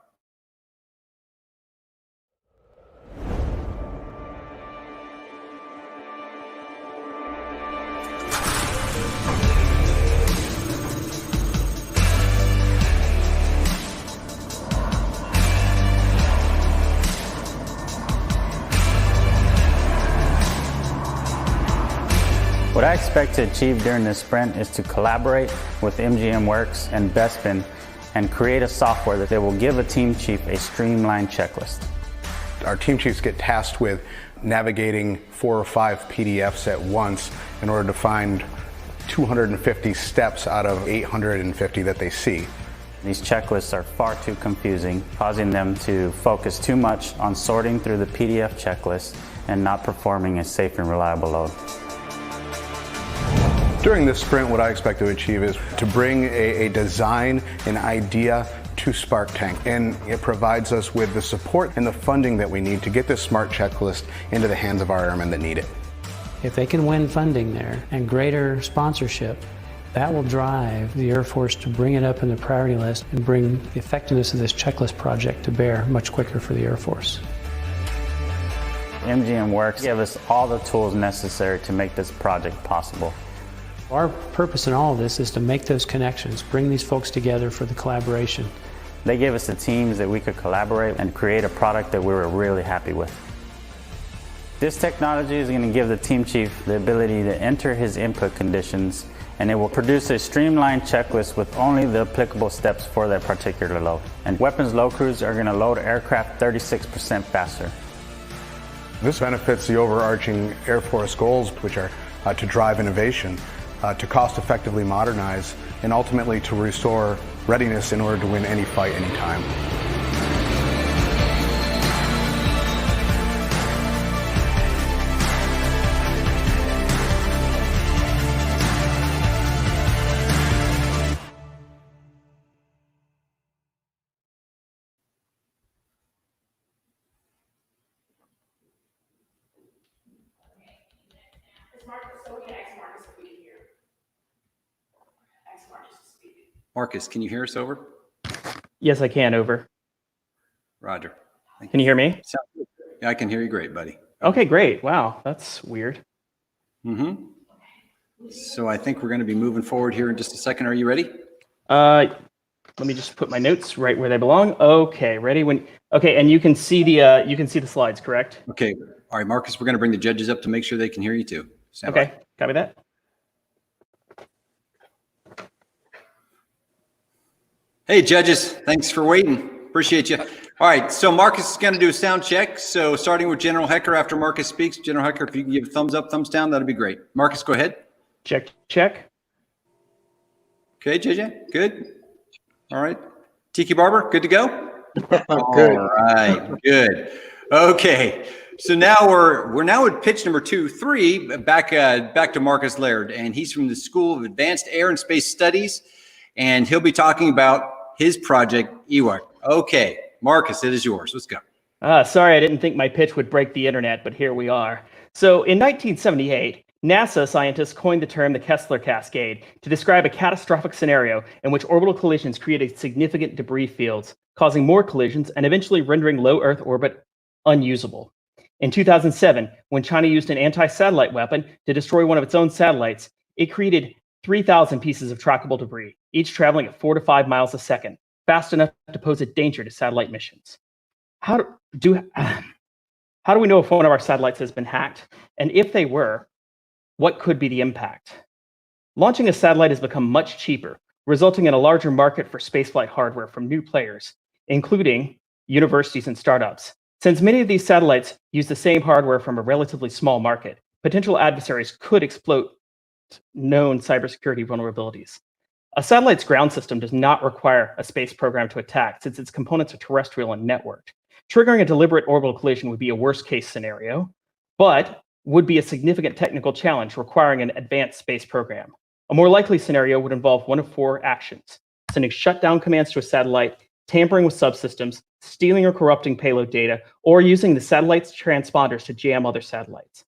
What I expect to achieve during this sprint is to collaborate with MGMWERX and Bespin and create a software that will give a team chief a streamlined checklist. Our team chiefs get tasked with navigating 4 or 5 PDFs at once in order to find 250 steps out of 850 that they see. These checklists are far too confusing, causing them to focus too much on sorting through the PDF checklist and not performing a safe and reliable load. During this sprint, what I expect to achieve is to bring a design, an idea to Spark Tank, and it provides us with the support and the funding that we need to get this smart checklist into the hands of our airmen that need it. If they can win funding there and greater sponsorship, that will drive the Air Force to bring it up in the priority list and bring the effectiveness of this checklist project to bear much quicker for the Air Force. MGMWERX gave us all the tools necessary to make this project possible. Our purpose in all of this is to make those connections, bring these folks together for the collaboration. They gave us the teams that we could collaborate and create a product that we were really happy with. This technology is going to give the team chief the ability to enter his input conditions, and it will produce a streamlined checklist with only the applicable steps for that particular load. And weapons load crews are going to load aircraft 36% faster. This benefits the overarching Air Force goals, which are to drive innovation, to cost effectively modernize, and ultimately to restore readiness in order to win any fight, anytime. Marcus, can you hear us over? Yes, I can. Over. Roger. Can you hear me? Yeah, I can hear you great, buddy. Okay, great. Wow, that's weird. So I think we're going to be moving forward here in just a second. Are you ready? Let me just put my notes right where they belong. Okay, ready? Okay, and you can see the slides, correct? Okay. All right, Marcus, we're going to bring the judges up to make sure they can hear you too. Stand by. Okay, copy that. Hey, judges, thanks for waiting. Appreciate you. All right, so Marcus is going to do a sound check. So starting with General Hecker after Marcus speaks. General Hecker, if you can give a thumbs up, thumbs down, that'd be great. Marcus, go ahead. Check, check. Okay, JJ, good. All right. Tiki Barber, good to go? Good. All right, good. Okay, so now we're now at pitch number 3, back to Marcus Laird, and he's from the School of Advanced Air and Space Studies, and he'll be talking about his project, EWOC. Okay, Marcus, it is yours. Let's go. Sorry, I didn't think my pitch would break the internet, but here we are. So in 1978, NASA scientists coined the term the Kessler Cascade to describe a catastrophic scenario in which orbital collisions created significant debris fields, causing more collisions and eventually rendering low Earth orbit unusable. In 2007, when China used an anti-satellite weapon to destroy one of its own satellites, it created 3,000 pieces of trackable debris, each traveling at 4 to 5 miles a second, fast enough to pose a danger to satellite missions. How do we know if one of our satellites has been hacked? And if they were, what could be the impact? Launching a satellite has become much cheaper, resulting in a larger market for spaceflight hardware from new players, including universities and startups. Since many of these satellites use the same hardware from a relatively small market, potential adversaries could exploit known cybersecurity vulnerabilities. A satellite's ground system does not require a space program to attack, since its components are terrestrial and networked. Triggering a deliberate orbital collision would be a worst-case scenario, but would be a significant technical challenge requiring an advanced space program. A more likely scenario would involve one of 4 actions: sending shutdown commands to a satellite, tampering with subsystems, stealing or corrupting payload data, or using the satellite's transponders to jam other satellites.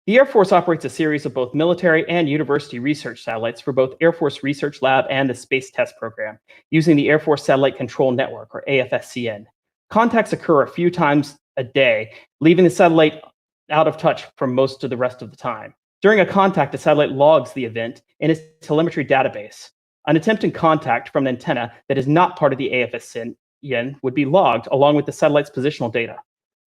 The Air Force operates a series of both military and university research satellites for both Air Force Research Lab and the Space Test Program, using the Air Force Satellite Control Network, or AFSCN. Contacts occur a few times a day, leaving the satellite out of touch for most of the rest of the time. During a contact, the satellite logs the event in its telemetry database. An attempt in contact from an antenna that is not part of the AFSCN would be logged along with the satellite's positional data.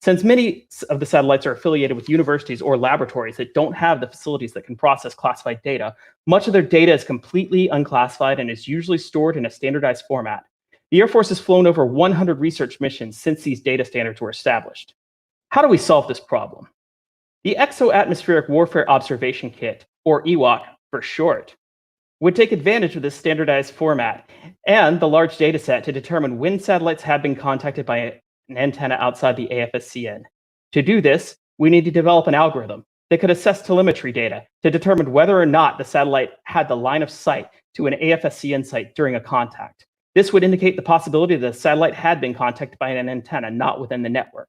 Since many of the satellites are affiliated with universities or laboratories that don't have the facilities that can process classified data, much of their data is completely unclassified and is usually stored in a standardized format. The Air Force has flown over 100 research missions since these data standards were established. How do we solve this problem? The Exo-Atmospheric Warfare Observation Kit, or EWOC for short, would take advantage of this standardized format and the large data set to determine when satellites have been contacted by an antenna outside the AFSCN. To do this, we need to develop an algorithm that could assess telemetry data to determine whether or not the satellite had the line of sight to an AFSCN site during a contact. This would indicate the possibility that the satellite had been contacted by an antenna not within the network.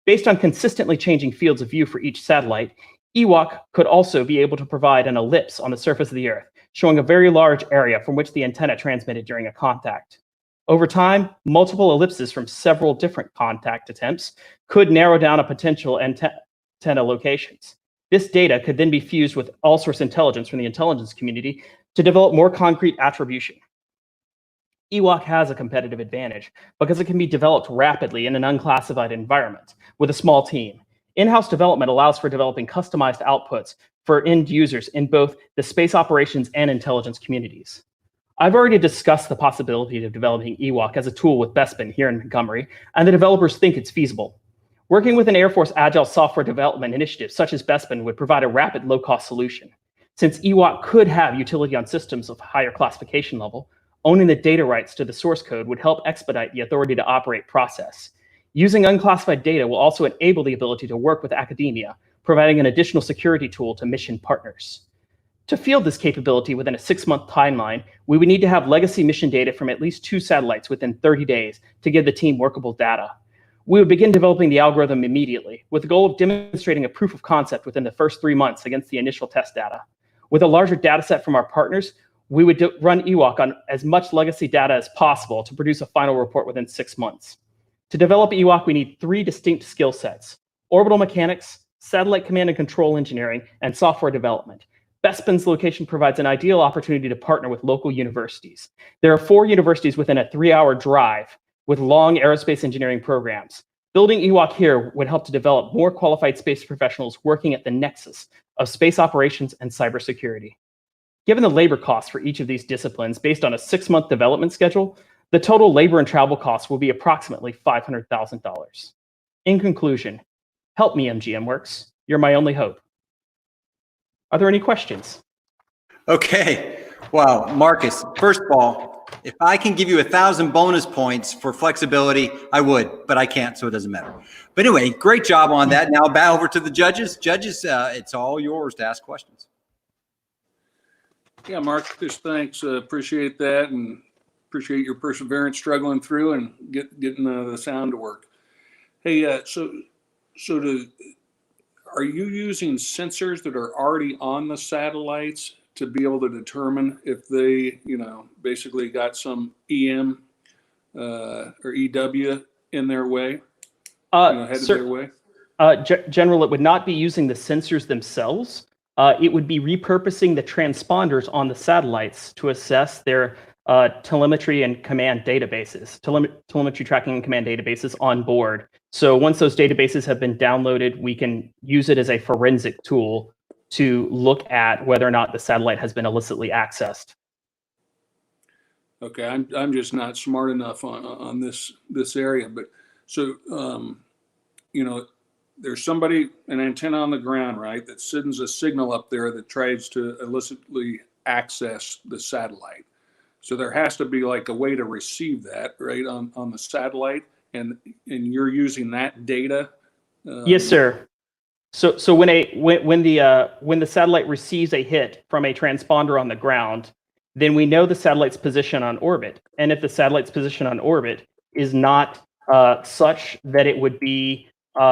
Based on consistently changing fields of view for each satellite, EWOC could also be able to provide an ellipse on the surface of the Earth, showing a very large area from which the antenna transmitted during a contact. Over time, multiple ellipses from several different contact attempts could narrow down a potential antenna locations. This data could then be fused with all-source intelligence from the intelligence community to develop more concrete attribution. EWOC has a competitive advantage because it can be developed rapidly in an unclassified environment with a small team. In-house development allows for developing customized outputs for end users in both the space operations and intelligence communities. I've already discussed the possibility of developing EWOC as a tool with Bespin here in Montgomery, and the developers think it's feasible. Working with an Air Force Agile software development initiative such as Bespin would provide a rapid, low-cost solution. Since EWOC could have utility on systems of higher classification level, owning the data rights to the source code would help expedite the authority to operate process. Using unclassified data will also enable the ability to work with academia, providing an additional security tool to mission partners. To field this capability within a 6-month timeline, we would need to have legacy mission data from at least 2 satellites within 30 days to give the team workable data. We would begin developing the algorithm immediately, with the goal of demonstrating a proof of concept within the first 3 months against the initial test data. With a larger data set from our partners, we would run EWOC on as much legacy data as possible to produce a final report within 6 months. To develop EWOC, we need 3 distinct skill sets: orbital mechanics, satellite command and control engineering, and software development. Bespin's location provides an ideal opportunity to partner with local universities. There are 4 universities within a 3-hour drive with long aerospace engineering programs. Building EWOC here would help to develop more qualified space professionals working at the nexus of space operations and cybersecurity. Given the labor costs for each of these disciplines based on a 6-month development schedule, the total labor and travel costs will be approximately $500,000. In conclusion, help me, MGMWERX. You're my only hope. Are there any questions? Okay. Wow, Marcus, first of all, if I can give you 1,000 bonus points for flexibility, I would, but I can't, so it doesn't matter. But anyway, great job on that. Now back over to the judges. Judges, it's all yours to ask questions. Yeah, Marcus, thanks. Appreciate that, and appreciate your perseverance struggling through and getting the sound to work. Hey, are you using sensors that are already on the satellites to be able to determine if they, basically got some EM or EW in their way, headed their way? General, it would not be using the sensors themselves. It would be repurposing the transponders on the satellites to assess their telemetry and command databases, telemetry tracking and command databases on board. So once those databases have been downloaded, we can use it as a forensic tool to look at whether or not the satellite has been illicitly accessed. Okay, I'm just not smart enough on this area, but so there's an antenna on the ground, right, that sends a signal up there that tries to illicitly access the satellite. So there has to be like a way to receive that, right, on the satellite, and you're using that data. Yes, sir. So when the satellite receives a hit from a transponder on the ground, then we know the satellite's position on orbit. And if the satellite's position on orbit is not such that it would be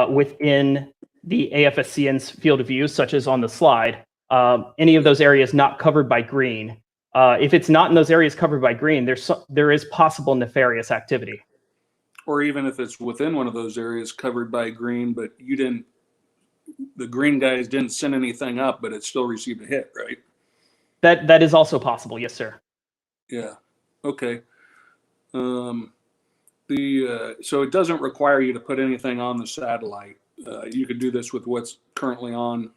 within the AFSCN's field of view, such as on the slide, any of those areas not covered by green. If it's not in those areas covered by green, there is possible nefarious activity. Or even if it's within one of those areas covered by green, but the green guys didn't send anything up, but it still received a hit, right? That is also possible, yes, sir. Yeah. Okay. So it doesn't require you to put anything on the satellite. You could do this with what's currently on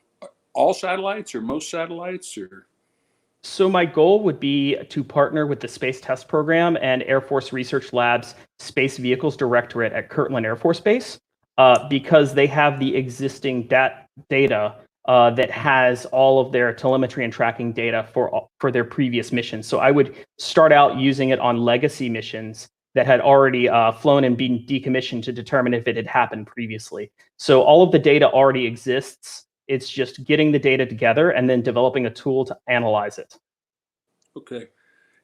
all satellites or most satellites, or? So my goal would be to partner with the Space Test Program and Air Force Research Lab's Space Vehicles Directorate at Kirtland Air Force Base, because they have the existing data that has all of their telemetry and tracking data for their previous missions. So I would start out using it on legacy missions that had already flown and been decommissioned to determine if it had happened previously. So all of the data already exists. It's just getting the data together and then developing a tool to analyze it. Okay.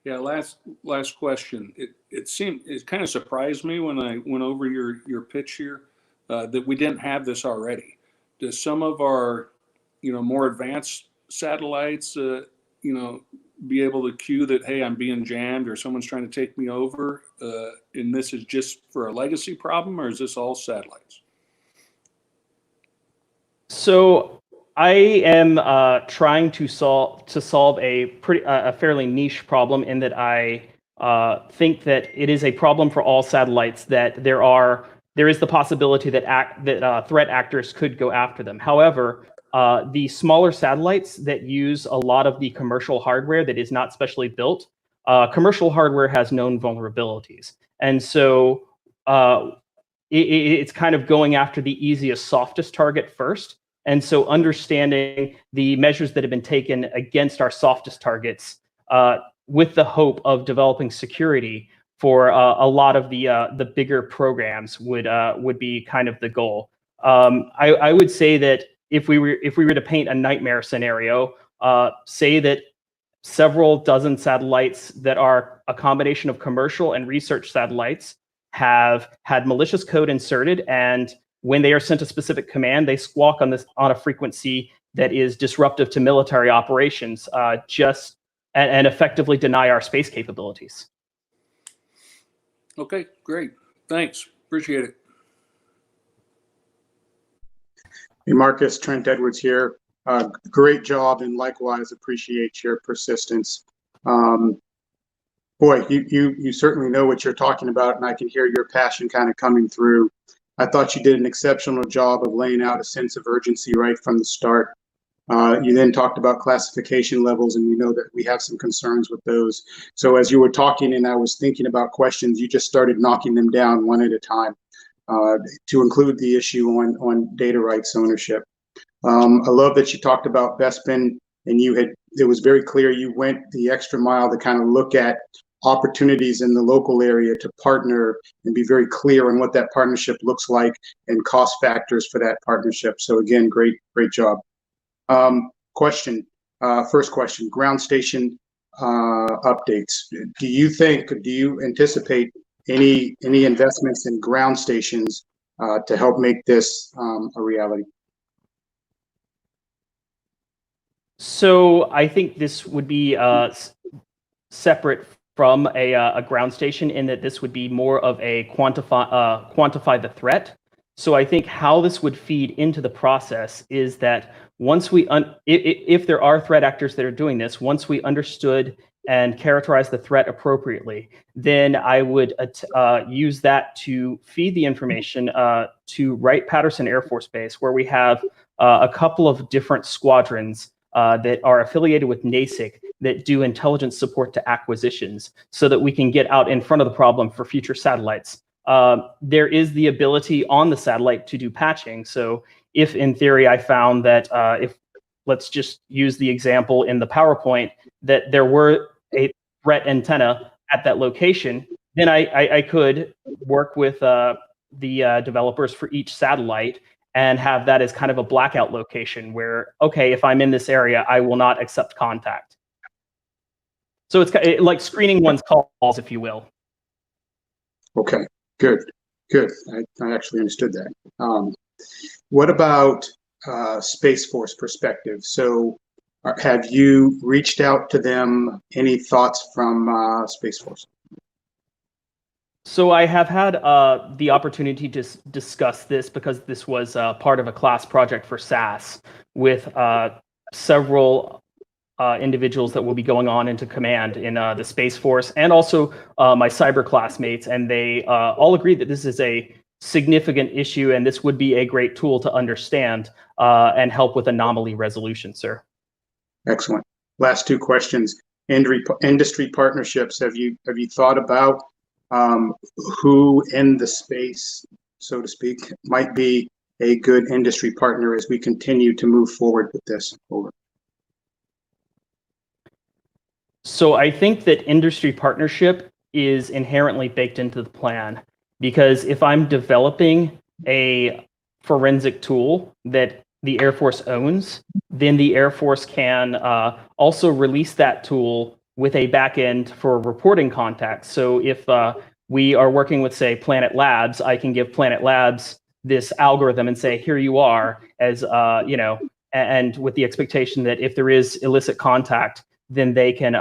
Yeah. Last question. It kind of surprised me when I went over your pitch here that we didn't have this already. Does some of our, more advanced satellites, be able to cue that, hey, I'm being jammed or someone's trying to take me over, and this is just for a legacy problem, or is this all satellites? So I am trying to solve a fairly niche problem, in that I think that it is a problem for all satellites, that there is the possibility that threat actors could go after them. However, the smaller satellites that use a lot of the commercial hardware that is not specially built, commercial hardware has known vulnerabilities, and so it's kind of going after the easiest, softest target first. And so understanding the measures that have been taken against our softest targets, with the hope of developing security for a lot of the bigger programs would be kind of the goal. I would say that if we were to paint a nightmare scenario, say that several dozen satellites that are a combination of commercial and research satellites have had malicious code inserted, and when they are sent a specific command, they squawk on a frequency that is disruptive to military operations, and effectively deny our space capabilities. Okay, great. Thanks. Appreciate it. Hey, Marcus, Trent Edwards here. Great job, and likewise appreciate your persistence. Boy, you certainly know what you're talking about, and I can hear your passion kind of coming through. I thought you did an exceptional job of laying out a sense of urgency right from the start. You then talked about classification levels, and we know that we have some concerns with those. So as you were talking and I was thinking about questions, you just started knocking them down one at a time, to include the issue on data rights ownership. I love that you talked about Bespin, and it was very clear you went the extra mile to kind of look at opportunities in the local area to partner and be very clear on what that partnership looks like and cost factors for that partnership. So again, great job. First question, ground station updates. Do you anticipate any investments in ground stations to help make this a reality? So I think this would be separate from a ground station, in that this would be more of a quantify the threat. So I think how this would feed into the process is that once if there are threat actors that are doing this, once we understood and characterize the threat appropriately, then I would use that to feed the information to Wright-Patterson Air Force Base, where we have a couple of different squadrons that are affiliated with NASIC that do intelligence support to acquisitions, so that we can get out in front of the problem for future satellites. There is the ability on the satellite to do patching. So if in theory I found that let's just use the example in the PowerPoint, that there were a threat antenna at that location, then I could work with the developers for each satellite and have that as kind of a blackout location where, okay, if I'm in this area, I will not accept contact. So it's like screening one's calls, if you will. Okay, good. I actually understood that. What about Space Force perspective? So have you reached out to them? Any thoughts from Space Force? So I have had the opportunity to discuss this, because this was part of a class project for SAS with several individuals that will be going on into command in the Space Force, and also my cyber classmates, and they all agreed that this is a significant issue, and this would be a great tool to understand and help with anomaly resolution, sir. Excellent. Last two questions. Industry partnerships. Have you thought about who in the space, so to speak, might be a good industry partner as we continue to move forward with this? Over. So I think that industry partnership is inherently baked into the plan, because if I'm developing a forensic tool that the Air Force owns, then the Air Force can also release that tool with a backend for reporting contacts. So if we are working with, say, Planet Labs, I can give Planet Labs this algorithm and say, here you are, as and with the expectation that if there is illicit contact, then they can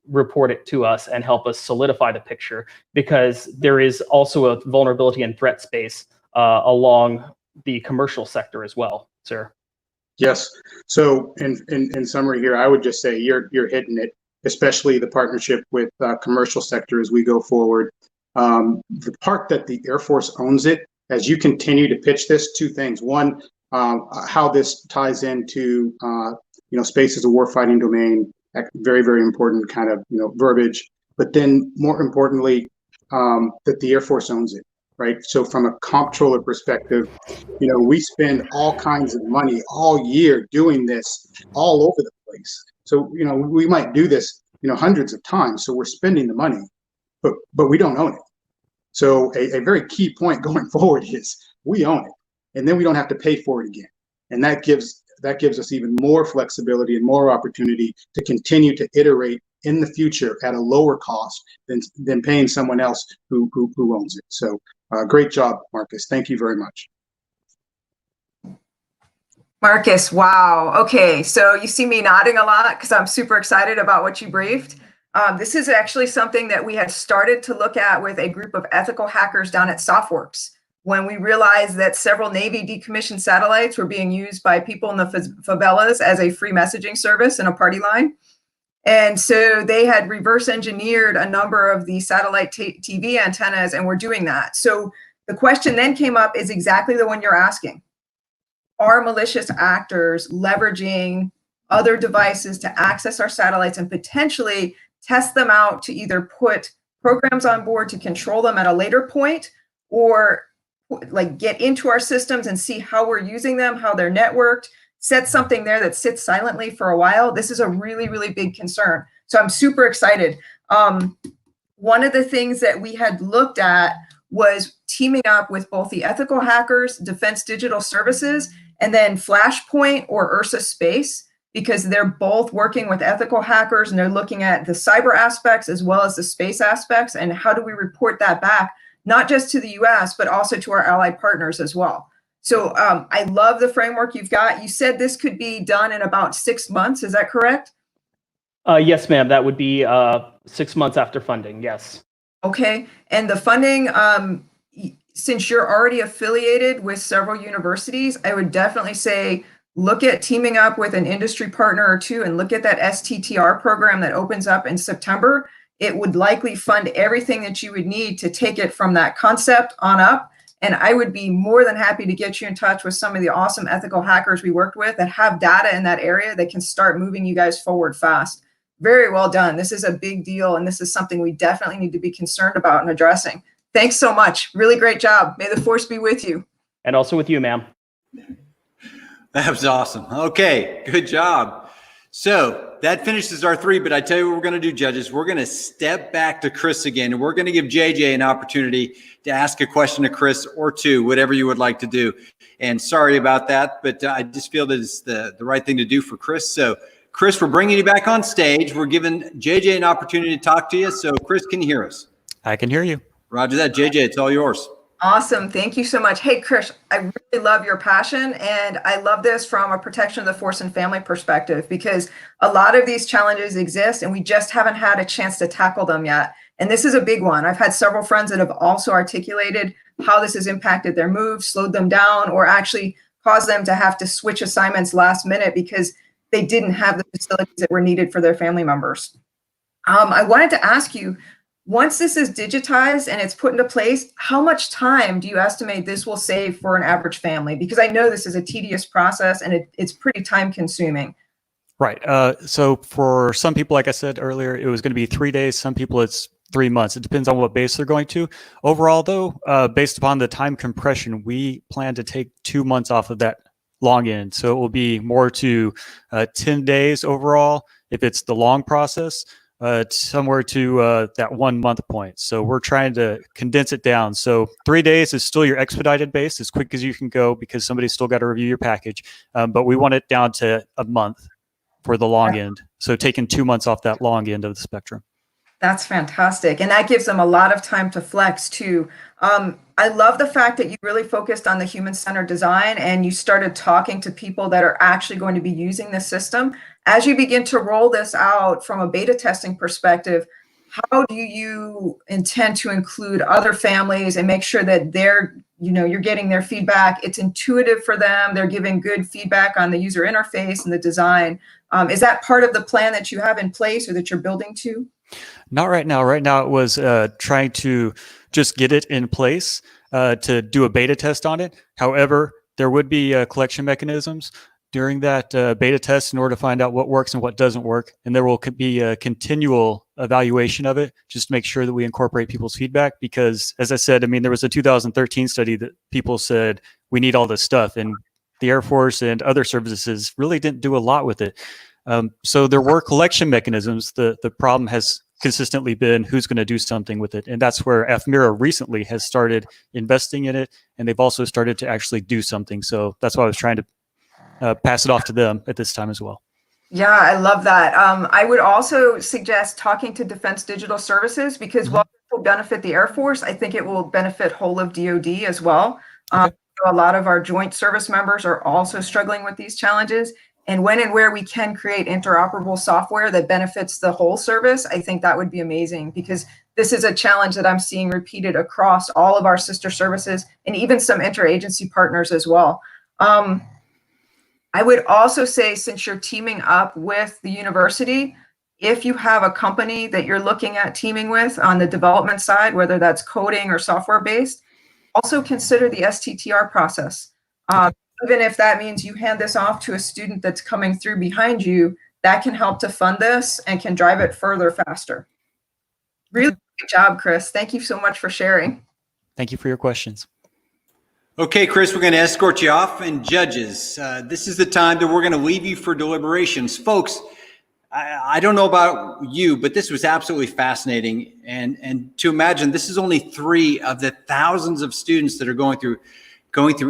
report it to us and help us solidify the picture, because there is also a vulnerability and threat space along the commercial sector as well, sir. Yes. So in summary here, I would just say you're hitting it, especially the partnership with commercial sector as we go forward. The part that the Air Force owns it, as you continue to pitch this, two things. One, how this ties into space as a warfighting domain, very, very important kind of verbiage. But then more importantly, that the Air Force owns it, right? So from a comptroller perspective, we spend all kinds of money all year doing this all over the place. So we might do this hundreds of times. So we're spending the money, but we don't own it. So a very key point going forward is we own it, and then we don't have to pay for it again. And that gives us even more flexibility and more opportunity to continue to iterate in the future at a lower cost than paying someone else who owns it. So great job, Marcus. Thank you very much. Marcus, wow. Okay, so you see me nodding a lot because I'm super excited about what you briefed. This is actually something that we had started to look at with a group of ethical hackers down at SoftWorks, when we realized that several Navy decommissioned satellites were being used by people in the favelas as a free messaging service in a party line. And so they had reverse engineered a number of the satellite TV antennas, and we're doing that. So the question then came up is exactly the one you're asking. Are malicious actors leveraging other devices to access our satellites and potentially test them out to either put programs on board to control them at a later point, or like get into our systems and see how we're using them, how they're networked, set something there that sits silently for a while? This is a really, really big concern. So I'm super excited. One of the things that we had looked at was teaming up with both the ethical hackers, Defense Digital Services, and then Flashpoint or Ursa Space, because they're both working with ethical hackers and they're looking at the cyber aspects as well as the space aspects, and how do we report that back, not just to the US, but also to our allied partners as well. So I love the framework you've got. You said this could be done in about 6 months. Is that correct? Yes, ma'am. That would be 6 months after funding. Yes. Okay. And the funding, since you're already affiliated with several universities, I would definitely say look at teaming up with an industry partner or two and look at that STTR program that opens up in September. It would likely fund everything that you would need to take it from that concept on up. And I would be more than happy to get you in touch with some of the awesome ethical hackers we worked with that have data in that area that can start moving you guys forward fast. Very well done. This is a big deal, and this is something we definitely need to be concerned about and addressing. Thanks so much. Really great job. May the force be with you. And also with you, ma'am. That was awesome. Okay, good job. So that finishes our 3, but I tell you what we're going to do, judges. We're going to step back to Chris again, and we're going to give JJ an opportunity to ask a question to Chris or 2, whatever you would like to do. And sorry about that, but I just feel that it's the right thing to do for Chris. So Chris, we're bringing you back on stage. We're giving JJ an opportunity to talk to you. So Chris, can you hear us? I can hear you. Roger that. JJ, it's all yours. Awesome. Thank you so much. Hey, Chris, I really love your passion, and I love this from a protection of the force and family perspective, because a lot of these challenges exist and we just haven't had a chance to tackle them yet. And this is a big one. I've had several friends that have also articulated how this has impacted their moves, slowed them down, or actually caused them to have to switch assignments last minute because they didn't have the facilities that were needed for their family members. I wanted to ask you, once this is digitized and it's put into place, how much time do you estimate this will save for an average family? Because I know this is a tedious process and it's pretty time consuming. Right. So for some people, like I said earlier, it was going to be 3 days. Some people it's 3 months. It depends on what base they're going to. Overall, though, based upon the time compression, we plan to take 2 months off of that long end. So it will be more to 10 days overall if it's the long process. Somewhere to that 1 month point. So we're trying to condense it down. So 3 days is still your expedited base, as quick as you can go, because somebody's still got to review your package. But we want it down to a month for the long end. So taking 2 months off that long end of the spectrum. That's fantastic. And that gives them a lot of time to flex too. I love the fact that you really focused on the human-centered design and you started talking to people that are actually going to be using the system. As you begin to roll this out from a beta testing perspective, how do you intend to include other families and make sure that you're getting their feedback? It's intuitive for them. They're giving good feedback on the user interface and the design. Is that part of the plan that you have in place or that you're building to? Not right now. Right now, it was trying to just get it in place to do a beta test on it. However, there would be collection mechanisms during that beta test in order to find out what works and what doesn't work. And there will be a continual evaluation of it, just to make sure that we incorporate people's feedback. Because as I said, I mean, there was a 2013 study that people said, we need all this stuff. And the Air Force and other services really didn't do a lot with it. So there were collection mechanisms. The problem has consistently been who's going to do something with it. And that's where FMIRA recently has started investing in it. And they've also started to actually do something. So that's why I was trying to pass it off to them at this time as well. Yeah, I love that. I would also suggest talking to Defense Digital Services, because while it will benefit the Air Force, I think it will benefit whole of DoD as well. Okay. A lot of our joint service members are also struggling with these challenges. And when and where we can create interoperable software that benefits the whole service, I think that would be amazing, because this is a challenge that I'm seeing repeated across all of our sister services and even some interagency partners as well. I would also say, since you're teaming up with the university, if you have a company that you're looking at teaming with on the development side, whether that's coding or software based, also consider the STTR process. Even if that means you hand this off to a student that's coming through behind you, that can help to fund this and can drive it further faster. Really great job, Chris. Thank you so much for sharing. Thank you for your questions. Okay, Chris, we're going to escort you off. And judges, this is the time that we're going to leave you for deliberations. Folks, I don't know about you, but this was absolutely fascinating. And to imagine this is only 3 of the thousands of students that are going through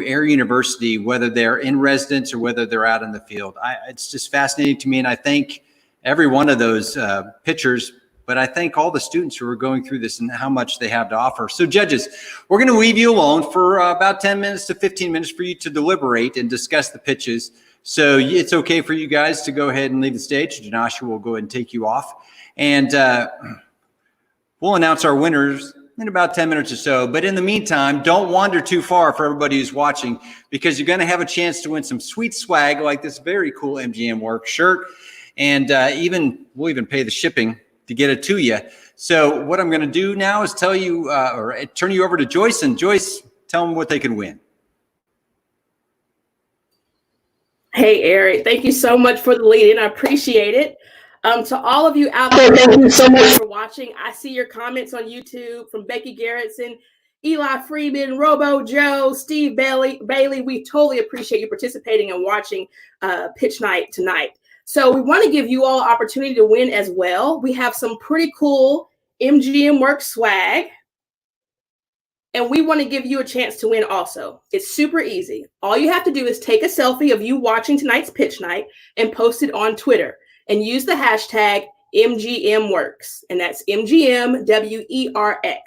Air University, whether they're in residence or whether they're out in the field. It's just fascinating to me. And I thank every one of those pitchers, but I thank all the students who are going through this and how much they have to offer. So judges, we're going to leave you alone for about 10 minutes to 15 minutes for you to deliberate and discuss the pitches. So it's okay for you guys to go ahead and leave the stage. Janasha will go ahead and take you off. And we'll announce our winners in about 10 minutes or so. But in the meantime, don't wander too far for everybody who's watching, because you're going to have a chance to win some sweet swag like this very cool MGMWERX shirt. And we'll even pay the shipping to get it to you. So what I'm going to do now is tell you or turn you over to Joyce. And Joyce, tell them what they can win. Hey, Eric, thank you so much for the lead in. I appreciate it. To all of you out there, thank you so much for watching. I see your comments on YouTube from Becky Garrettson, Eli Freeman, Robo Joe, Steve Bailey. We totally appreciate you participating and watching Pitch Night tonight. So we want to give you all opportunity to win as well. We have some pretty cool MGMWERX swag, and we want to give you a chance to win also. It's super easy. All you have to do is take a selfie of you watching tonight's Pitch Night and post it on Twitter and use the hashtag MGMWERX, and that's MGMWERX.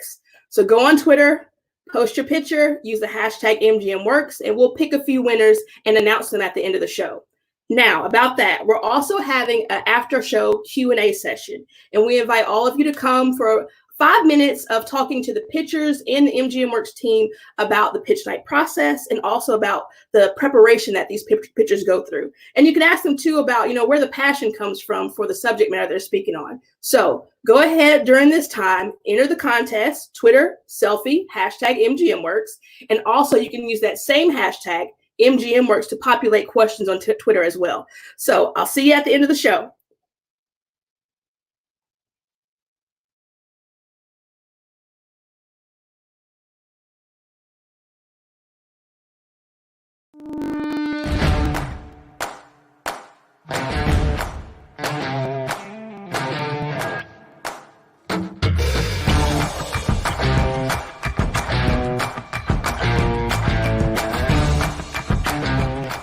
So go on Twitter, post your picture, use the hashtag MGMWERX, and we'll pick a few winners and announce them at the end of the show. Now, about that, we're also having an after show Q&A session, and we invite all of you to come for 5 minutes of talking to the pitchers and the MGMWERX team about the pitch night process and also about the preparation that these pitchers go through. And you can ask them too about, where the passion comes from for the subject matter they're speaking on. So go ahead during this time, enter the contest, Twitter, selfie, hashtag MGMWERX, and also you can use that same hashtag MGMWERX to populate questions on Twitter as well. So I'll see you at the end of the show.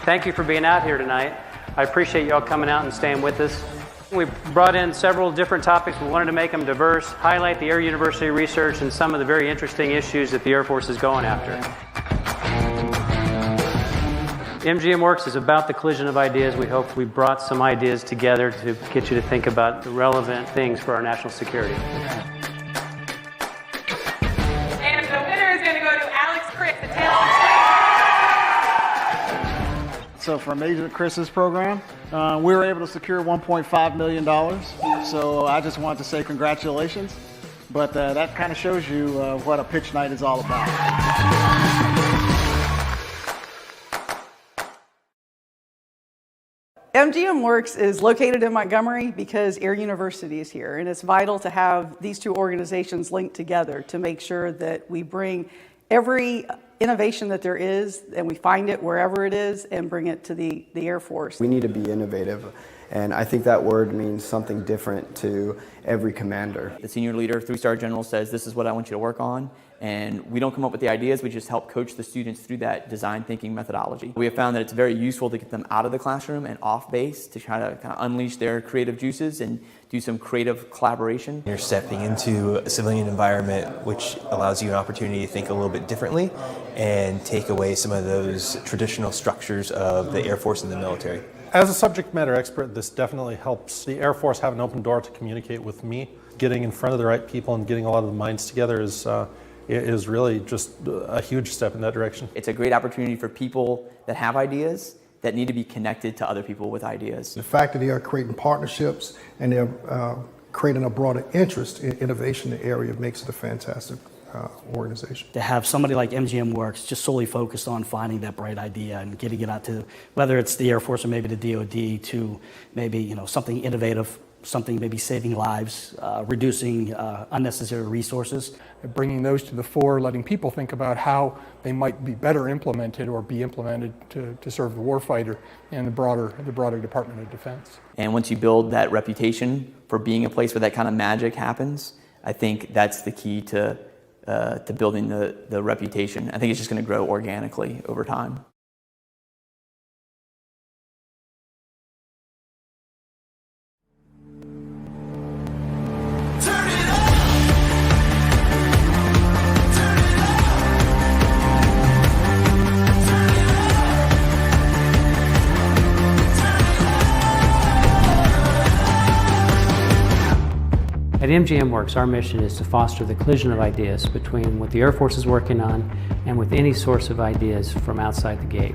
Thank you for being out here tonight. I appreciate y'all coming out and staying with us. We brought in several different topics. We wanted to make them diverse, highlight the Air University research and some of the very interesting issues that the Air Force is going after. MGMWERX is about the collision of ideas. We hope we brought some ideas together to get you to think about the relevant things for our national security. And the winner is going to go to Alex Chris, the talent. So from Agent Chris's program, we were able to secure $1.5 million. So I just wanted to say congratulations. But that kind of shows you what a pitch night is all about. MGMWERX is located in Montgomery because Air University is here, and it's vital to have these two organizations linked together to make sure that we bring every innovation that there is, and we find it wherever it is, and bring it to the Air Force. We need to be innovative, and I think that word means something different to every commander. The senior leader, 3-star general, says, this is what I want you to work on. And we don't come up with the ideas, we just help coach the students through that design thinking methodology. We have found that it's very useful to get them out of the classroom and off base to try to kind of unleash their creative juices and do some creative collaboration. You're stepping into a civilian environment which allows you an opportunity to think a little bit differently and take away some of those traditional structures of the Air Force and the military. As a subject matter expert, this definitely helps the Air Force have an open door to communicate with me getting in front of the right people and getting a lot of the minds together is really just a huge step in that direction. It's a great opportunity for people that have ideas that need to be connected to other people with ideas. The fact that they are creating partnerships and they're creating a broader interest in innovation in the area makes it a fantastic organization. To have somebody like MGMWERX just solely focused on finding that bright idea and getting it out to, whether it's the Air Force or maybe the DoD, to maybe something innovative, something maybe saving lives, reducing unnecessary resources. Bringing those to the fore, letting people think about how they might be better implemented or be implemented to serve the warfighter and the broader Department of Defense. And once you build that reputation for being a place where that kind of magic happens, I think that's the key to building the reputation. I think it's just going to grow organically over time. At MGMWERX, our mission is to foster the collision of ideas between what the Air Force is working on and with any source of ideas from outside the gate.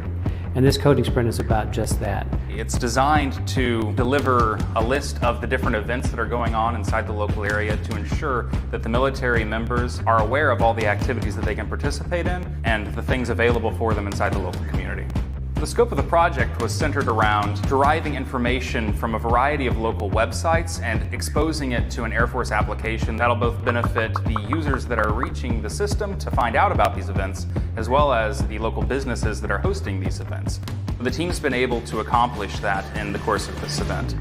And this coding sprint is about just that. It's designed to deliver a list of the different events that are going on inside the local area to ensure that the military members are aware of all the activities that they can participate in and the things available for them inside the local community. The scope of the project was centered around deriving information from a variety of local websites and exposing it to an Air Force application that'll both benefit the users that are reaching the system to find out about these events, as well as the local businesses that are hosting these events. The team's been able to accomplish that in the course of this event.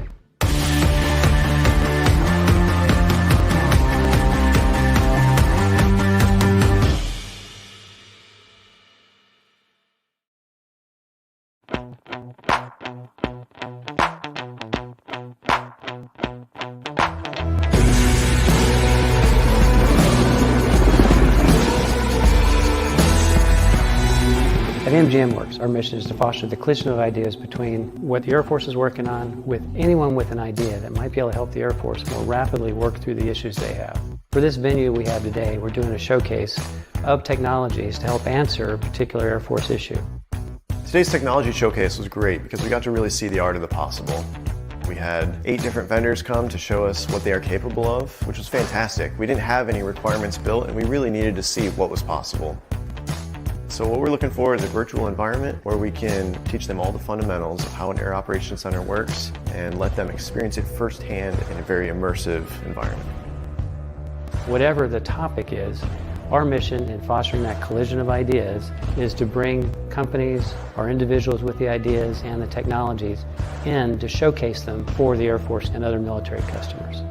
At MGMWERX, our mission is to foster the collision of ideas between what the Air Force is working on with anyone with an idea that might be able to help the Air Force more rapidly work through the issues they have. For this venue we have today, we're doing a showcase of technologies to help answer a particular Air Force issue. Today's technology showcase was great because we got to really see the art of the possible. We had 8 different vendors come to show us what they are capable of, which was fantastic. We didn't have any requirements built and we really needed to see what was possible. So what we're looking for is a virtual environment where we can teach them all the fundamentals of how an Air Operations Center works and let them experience it firsthand in a very immersive environment. Whatever the topic is, our mission in fostering that collision of ideas is to bring companies or individuals with the ideas and the technologies in to showcase them for the Air Force and other military customers.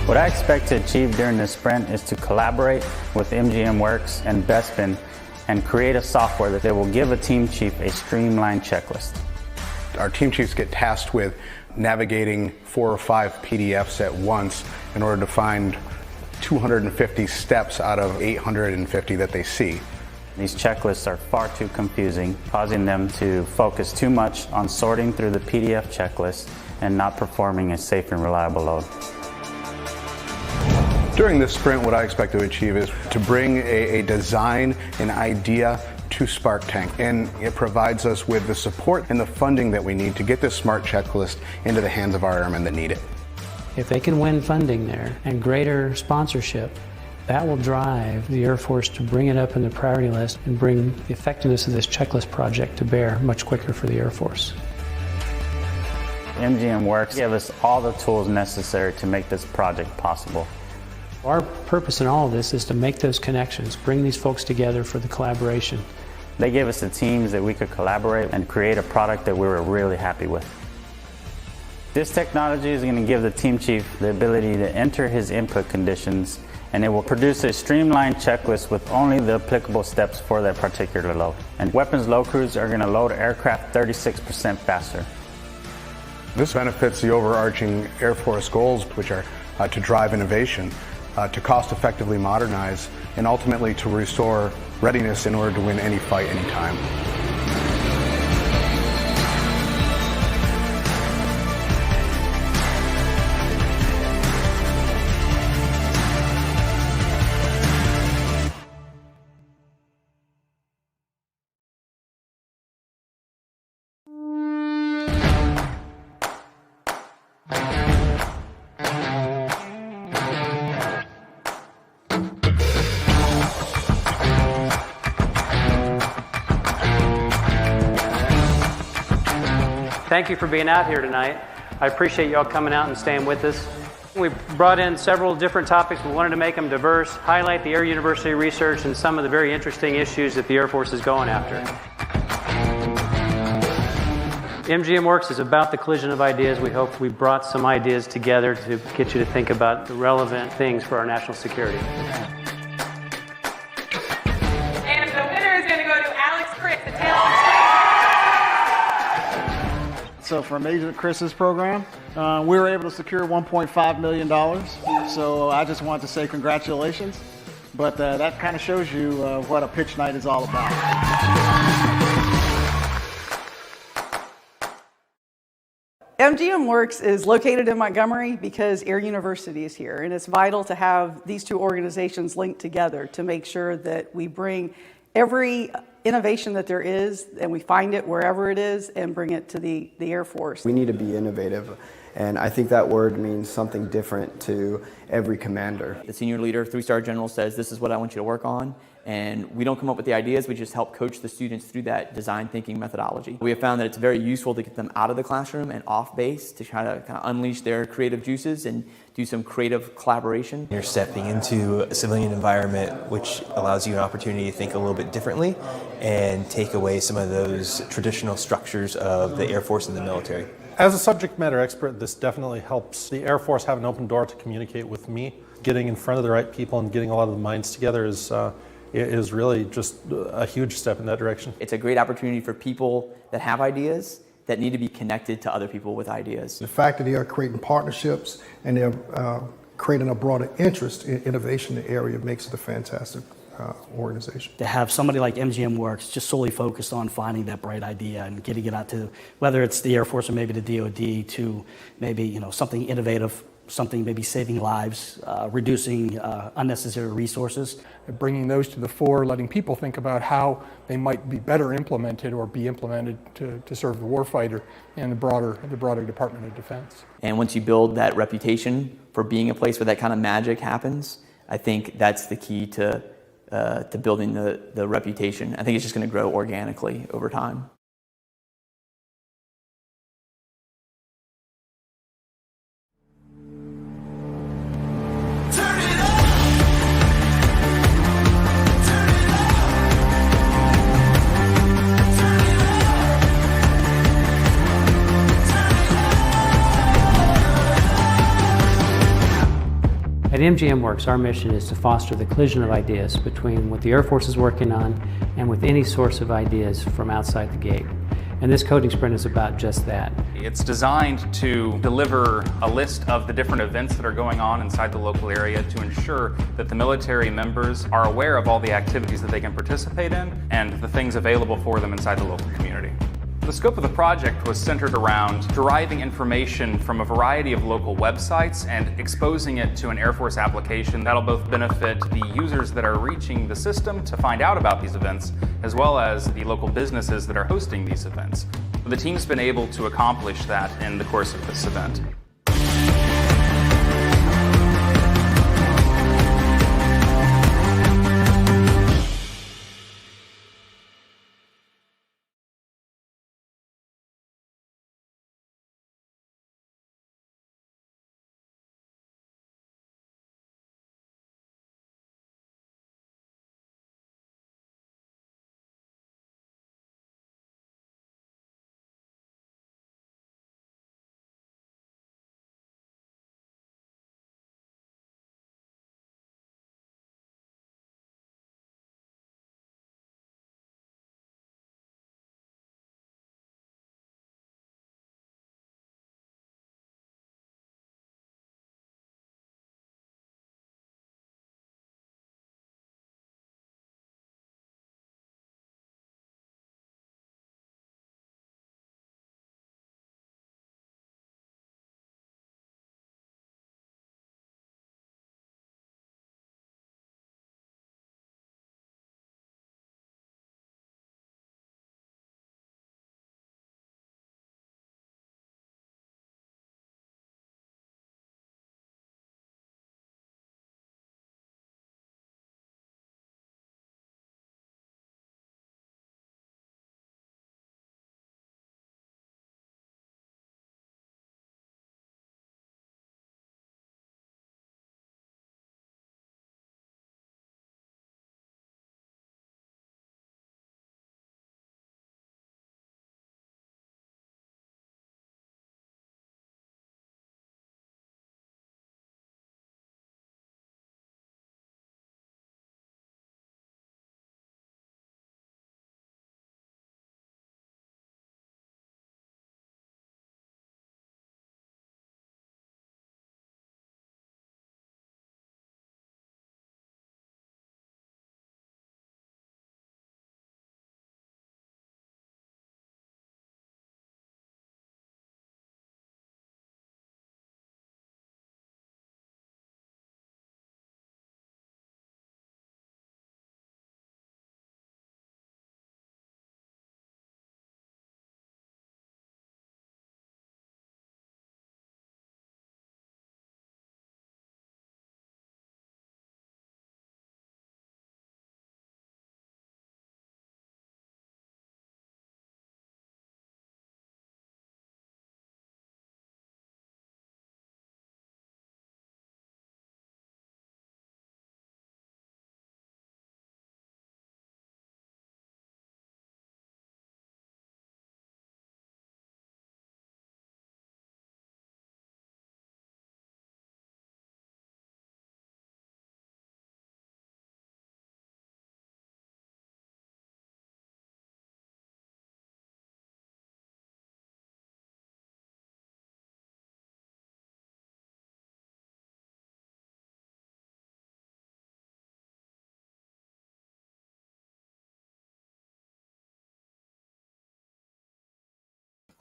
What I expect to achieve during this sprint is to collaborate with MGMWERX and Bespin and create a software that will give a team chief a streamlined checklist. Our team chiefs get tasked with navigating 4 or 5 PDFs at once in order to find 250 steps out of 850 that they see. These checklists are far too confusing, causing them to focus too much on sorting through the PDF checklist and not performing a safe and reliable load. During this sprint, what I expect to achieve is to bring a design, an idea to Spark Tank, and it provides us with the support and the funding that we need to get this smart checklist into the hands of our airmen that need it. If they can win funding there and greater sponsorship, that will drive the Air Force to bring it up in the priority list and bring the effectiveness of this checklist project to bear much quicker for the Air Force. MGMWERX gave us all the tools necessary to make this project possible. Our purpose in all of this is to make those connections, bring these folks together for the collaboration. They gave us the teams that we could collaborate and create a product that we were really happy with. This technology is going to give the team chief the ability to enter his input conditions, and it will produce a streamlined checklist with only the applicable steps for that particular load. And weapons load crews are going to load aircraft 36% faster. This benefits the overarching Air Force goals, which are to drive innovation, to cost effectively modernize, and ultimately to restore readiness in order to win any fight, anytime. Thank you for being out here tonight. I appreciate y'all coming out and staying with us. We brought in several different topics. We wanted to make them diverse, highlight the Air University research and some of the very interesting issues that the Air Force is going after. MGMWERX is about the collision of ideas. We hope we brought some ideas together to get you to think about the relevant things for our national security. And the winner is going to go to Alex Chris, the talent. So from Agent Chris's program, we were able to secure $1.5 million. So I just wanted to say congratulations. But that kind of shows you what a pitch night is all about. MGMWERX is located in Montgomery because Air University is here, and it's vital to have these two organizations linked together to make sure that we bring every innovation that there is, and we find it wherever it is, and bring it to the Air Force. We need to be innovative, and I think that word means something different to every commander. The senior leader, 3-star general, says, this is what I want you to work on. And we don't come up with the ideas, we just help coach the students through that design thinking methodology. We have found that it's very useful to get them out of the classroom and off base to try to kind of unleash their creative juices and do some creative collaboration. You're stepping into a civilian environment which allows you an opportunity to think a little bit differently and take away some of those traditional structures of the Air Force and the military. As a subject matter expert, this definitely helps the Air Force have an open door to communicate with me. Getting in front of the right people and getting a lot of the minds together is really just a huge step in that direction. It's a great opportunity for people that have ideas that need to be connected to other people with ideas. The fact that they are creating partnerships and they're creating a broader interest in innovation in the area makes it a fantastic organization. To have somebody like MGMWERX just solely focused on finding that bright idea and getting it out to, whether it's the Air Force or maybe the DoD, to maybe something innovative, something maybe saving lives, reducing unnecessary resources. Bringing those to the fore, letting people think about how they might be better implemented or be implemented to serve the warfighter and the broader Department of Defense. And once you build that reputation for being a place where that kind of magic happens, I think that's the key to building the reputation. I think it's just going to grow organically over time. At MGMWERX, our mission is to foster the collision of ideas between what the Air Force is working on and with any source of ideas from outside the gate. And this coding sprint is about just that. It's designed to deliver a list of the different events that are going on inside the local area to ensure that the military members are aware of all the activities that they can participate in and the things available for them inside the local community. The scope of the project was centered around deriving information from a variety of local websites and exposing it to an Air Force application that'll both benefit the users that are reaching the system to find out about these events, as well as the local businesses that are hosting these events. The team's been able to accomplish that in the course of this event.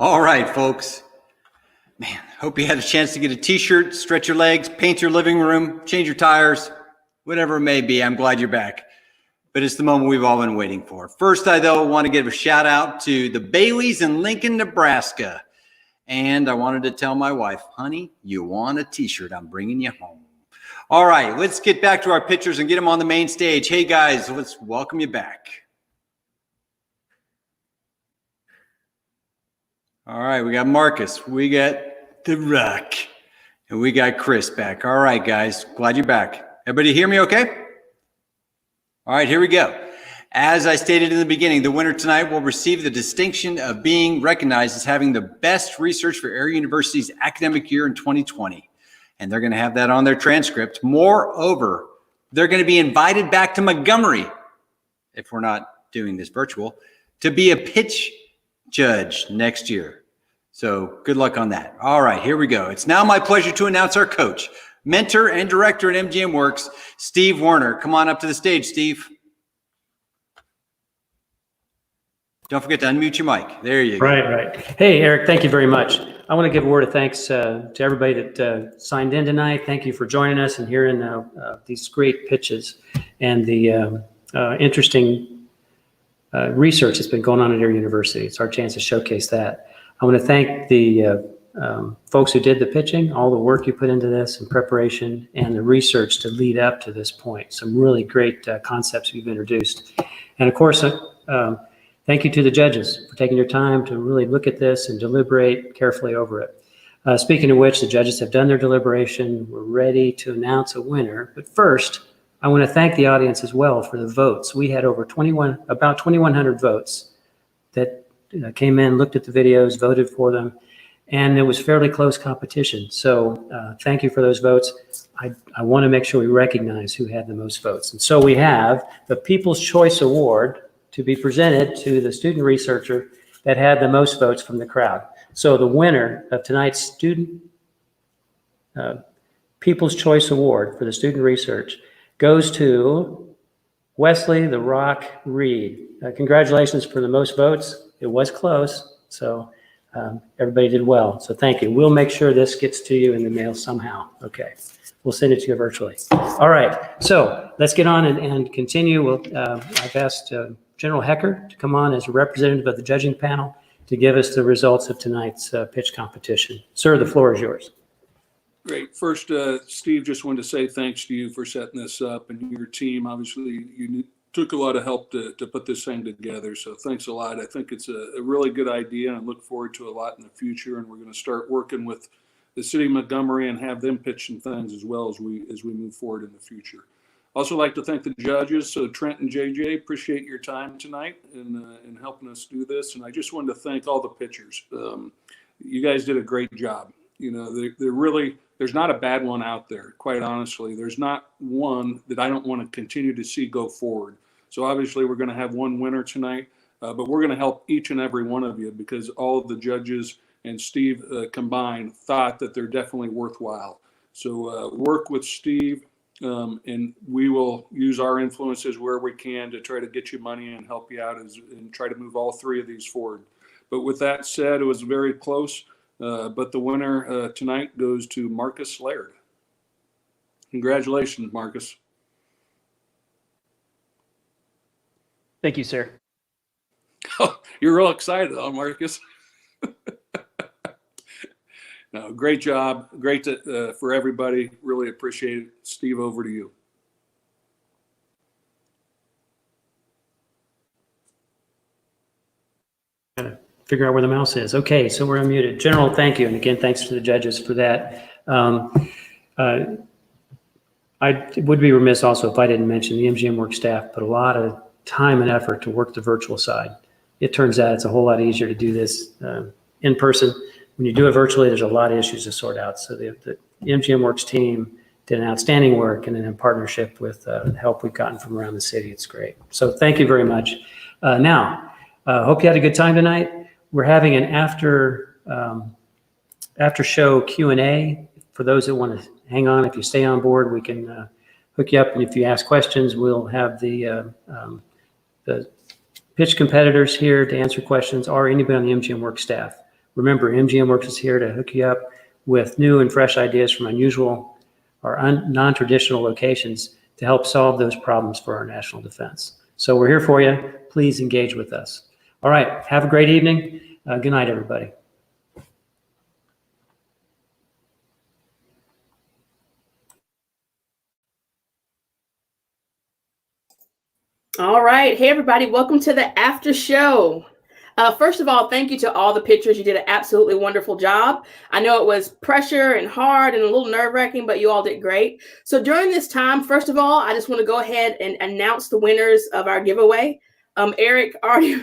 All right, folks. Man, hope you had a chance to get a t-shirt, stretch your legs, paint your living room, change your tires, whatever it may be. I'm glad you're back. But it's the moment we've all been waiting for. First, I, though, want to give a shout out to the Baileys in Lincoln, Nebraska. And I wanted to tell my wife, honey, you want a t-shirt, I'm bringing you home. All right, let's get back to our pitchers and get them on the main stage. Hey, guys, let's welcome you back. All right, we got Marcus, we got The Rock, and we got Chris back. All right, guys, glad you're back. Everybody hear me okay? All right, here we go. As I stated in the beginning, the winner tonight will receive the distinction of being recognized as having the best research for Air University's academic year in 2020. And they're going to have that on their transcript. Moreover, they're going to be invited back to Montgomery, if we're not doing this virtual, to be a pitch judge next year. So good luck on that. All right, here we go. It's now my pleasure to announce our coach, mentor, and director at MGMWERX, Steve Werner. Come on up to the stage, Steve. Don't forget to unmute your mic. There you go. Right. Hey, Eric, thank you very much. I want to give a word of thanks to everybody that signed in tonight. Thank you for joining us and hearing these great pitches and the interesting research that's been going on at Air University. It's our chance to showcase that. I want to thank the folks who did the pitching, all the work you put into this and preparation and the research to lead up to this point. Some really great concepts you've introduced. And of course, thank you to the judges for taking your time to really look at this and deliberate carefully over it. Speaking of which, the judges have done their deliberation. We're ready to announce a winner. But first, I want to thank the audience as well for the votes. We had over about 2,100 votes that came in, looked at the videos, voted for them, and it was fairly close competition. So thank you for those votes. I want to make sure we recognize who had the most votes. And so we have the People's Choice Award to be presented to the student researcher that had the most votes from the crowd. So the winner of tonight's student People's Choice Award for the student research goes to Wesley The Rock Reed. Congratulations for the most votes. It was close, so everybody did well. So thank you. We'll make sure this gets to you in the mail somehow. Okay, we'll send it to you virtually. All right, so let's get on and continue. I've asked General Hecker to come on as a representative of the judging panel to give us the results of tonight's pitch competition. Sir, the floor is yours. Great. First, Steve, just wanted to say thanks to you for setting this up and your team. Obviously, you took a lot of help to put this thing together, so thanks a lot. I think it's a really good idea, and I look forward to a lot in the future, and we're going to start working with the city of Montgomery and have them pitch some things as well as we move forward in the future. Also like to thank the judges. So Trent and JJ, appreciate your time tonight in helping us do this. And I just wanted to thank all the pitchers. You guys did a great job. You know, there's not a bad one out there, quite honestly. There's not one that I don't want to continue to see go forward. So obviously we're going to have one winner tonight, but we're going to help each and every one of you because all of the judges and Steve combined thought that they're definitely worthwhile. So work with Steve. And we will use our influences where we can to try to get you money and help you out and try to move all three of these forward. But with that said, it was very close. But the winner tonight goes to Marcus Laird. Congratulations, Marcus. Thank you, sir. Oh, you're real excited, huh, Marcus? No, great job. Great for everybody. Really appreciate it. Steve, over to you. Gotta figure out where the mouse is. Okay, so we're unmuted. General, thank you. And again, thanks to the judges for that. I would be remiss also if I didn't mention the MGMWERX staff put a lot of time and effort to work the virtual side. It turns out it's a whole lot easier to do this in person. When you do it virtually, there's a lot of issues to sort out. So the MGMWERX team did an outstanding work, and then in partnership with the help we've gotten from around the city, it's great. So thank you very much. Now, hope you had a good time tonight. We're having an after show Q&A for those that want to hang on. If you stay on board, we can hook you up, and if you ask questions, we'll have the pitch competitors here to answer questions, or anybody on the MGMWERX staff. Remember, MGMWERX is here to hook you up with new and fresh ideas from unusual or non-traditional locations to help solve those problems for our national defense. So we're here for you. Please engage with us. All right, have a great evening. Good night, everybody. All right. Hey, everybody. Welcome to the after show. First of all, thank you to all the pitchers. You did an absolutely wonderful job. I know it was pressure and hard and a little nerve-wracking, but you all did great. So during this time, first of all, I just want to go ahead and announce the winners of our giveaway. Eric already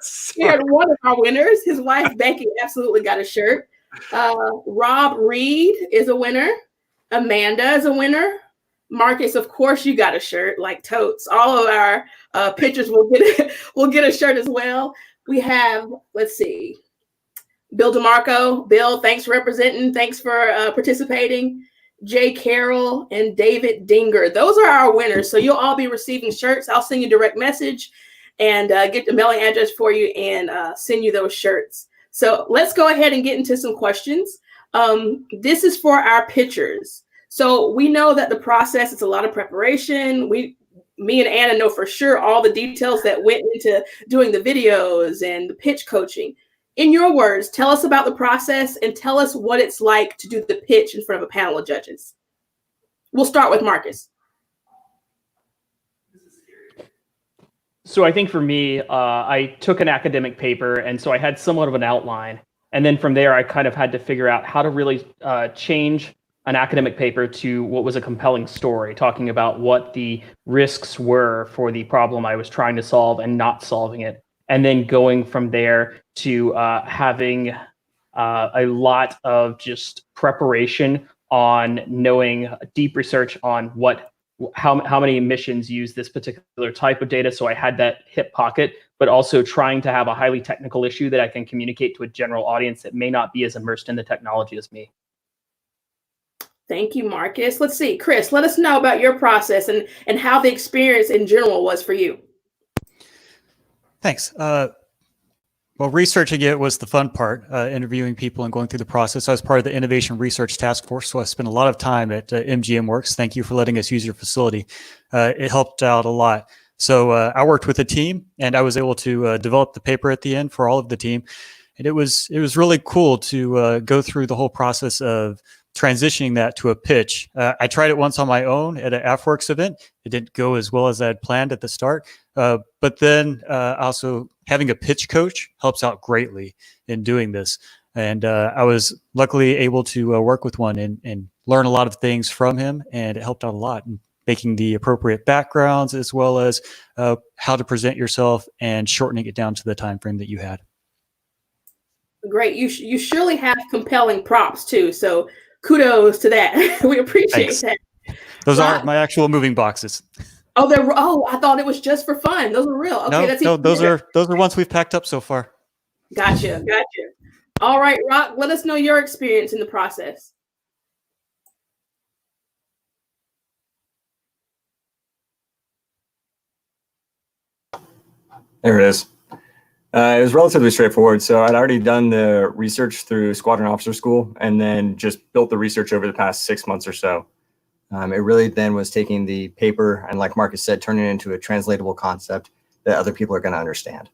shared one of our winners. His wife, Becky, absolutely got a shirt. Rob Reed is a winner. Amanda is a winner. Marcus, of course, you got a shirt, like totes. All of our pitchers will get a shirt as well. We have, let's see, Bill DeMarco. Bill, thanks for representing. Thanks for participating. Jay Carroll and David Dinger. Those are our winners. So you'll all be receiving shirts. I'll send you a direct message and get the mailing address for you and send you those shirts. So let's go ahead and get into some questions. This is for our pitchers. So we know that the process is a lot of preparation. Me and Anna know for sure all the details that went into doing the videos and the pitch coaching. In your words, tell us about the process and tell us what it's like to do the pitch in front of a panel of judges. We'll start with Marcus. So I think for me, I took an academic paper, and so I had somewhat of an outline. And then from there, I kind of had to figure out how to really change an academic paper to what was a compelling story, talking about what the risks were for the problem I was trying to solve and not solving it. And then going from there to having a lot of just preparation on knowing deep research on how many missions use this particular type of data. So I had that hip pocket, but also trying to have a highly technical issue that I can communicate to a general audience that may not be as immersed in the technology as me. Thank you, Marcus. Let's see, Chris, let us know about your process and how the experience in general was for you. Thanks. Well, researching it was the fun part, interviewing people and going through the process. I was part of the Innovation Research Task Force, so I spent a lot of time at MGMWERX. Thank you for letting us use your facility. It helped out a lot. So I worked with a team, and I was able to develop the paper at the end for all of the team. And it was really cool to go through the whole process of transitioning that to a pitch. I tried it once on my own at an AFWERX event. It didn't go as well as I had planned at the start. But then also having a pitch coach helps out greatly in doing this. And I was luckily able to work with one and learn a lot of things from him. And it helped out a lot in making the appropriate backgrounds as well as how to present yourself and shortening it down to the time frame that you had. Great. You surely have compelling props too. So kudos to that. We appreciate Thanks. that. Those aren't my actual moving boxes. Oh, I thought it was just for fun. Those are real. Okay, No, those are ones we've packed up so far. Gotcha. All right, Rock, let us know your experience in the process. There it is. It was relatively straightforward. So I'd already done the research through Squadron Officer School and then just built the research over the past 6 months or so. It really then was taking the paper and, like Marcus said, turning it into a translatable concept that other people are going to understand.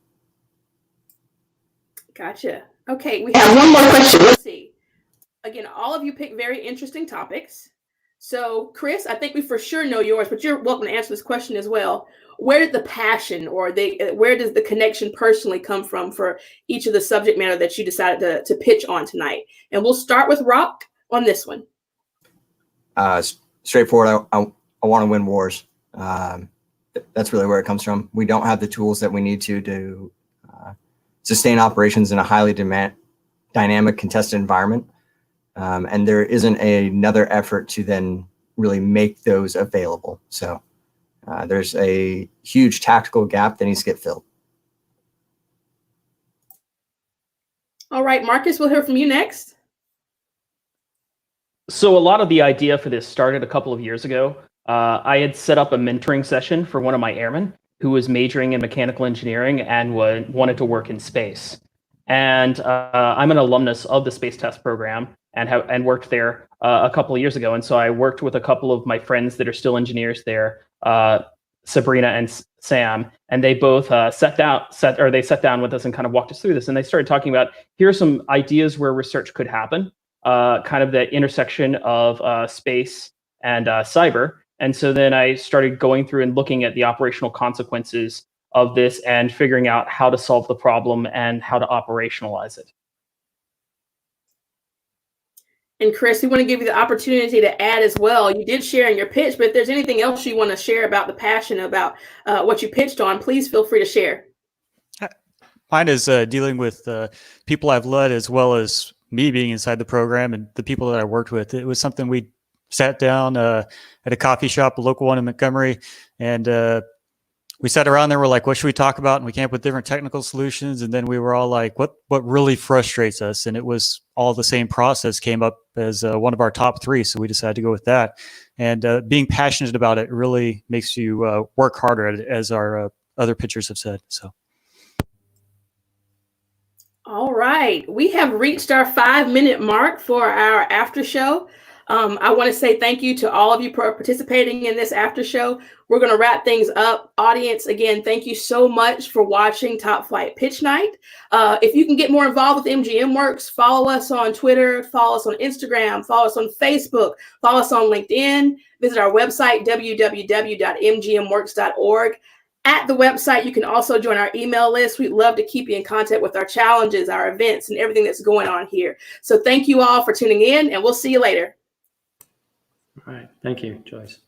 Gotcha. Okay, we have one more question. Let's see. Again, all of you pick very interesting topics. So, Chris, I think we for sure know yours, but you're welcome to answer this question as well. Where did the passion or where does the connection personally come from for each of the subject matter that you decided to pitch on tonight? And we'll start with Rock on this one. Straightforward. I want to win wars. That's really where it comes from. We don't have the tools that we need to sustain operations in a highly dynamic, contested environment. And there isn't another effort to then really make those available. So there's a huge tactical gap that needs to get filled. All right, Marcus, we'll hear from you next. So a lot of the idea for this started a couple of years ago. I had set up a mentoring session for one of my airmen who was majoring in mechanical engineering and wanted to work in space. And I'm an alumnus of the space test program and worked there a couple of years ago. And so I worked with a couple of my friends that are still engineers there, Sabrina and Sam, and they both sat down with us and kind of walked us through this. And they started talking about, here are some ideas where research could happen, kind of the intersection of space and cyber. And so then I started going through and looking at the operational consequences of this and figuring out how to solve the problem and how to operationalize it. And Chris, we want to give you the opportunity to add as well. You did share in your pitch, but if there's anything else you want to share about the passion about what you pitched on, please feel free to share. Mine is dealing with people I've led, as well as me being inside the program and the people that I worked with. It was something we sat down at a coffee shop, a local one in Montgomery, and we sat around there. We're like, what should we talk about? And we came up with different technical solutions. And then we were all like, what really frustrates us? And it was all the same process came up as one of our top three. So we decided to go with that. And being passionate about it really makes you work harder at it, as our other pitchers have said. So. All right. We have reached our 5-minute mark for our after show. I want to say thank you to all of you for participating in this after show. We're going to wrap things up. Audience, again, thank you so much for watching Top Flight Pitch Night. If you can get more involved with MGMWERX, follow us on Twitter, follow us on Instagram, follow us on Facebook, follow us on LinkedIn, visit our website, www.mgmwerx.org. At the website, you can also join our email list. We'd love to keep you in contact with our challenges, our events, and everything that's going on here. So thank you all for tuning in, and we'll see you later. All right. Thank you, Joyce.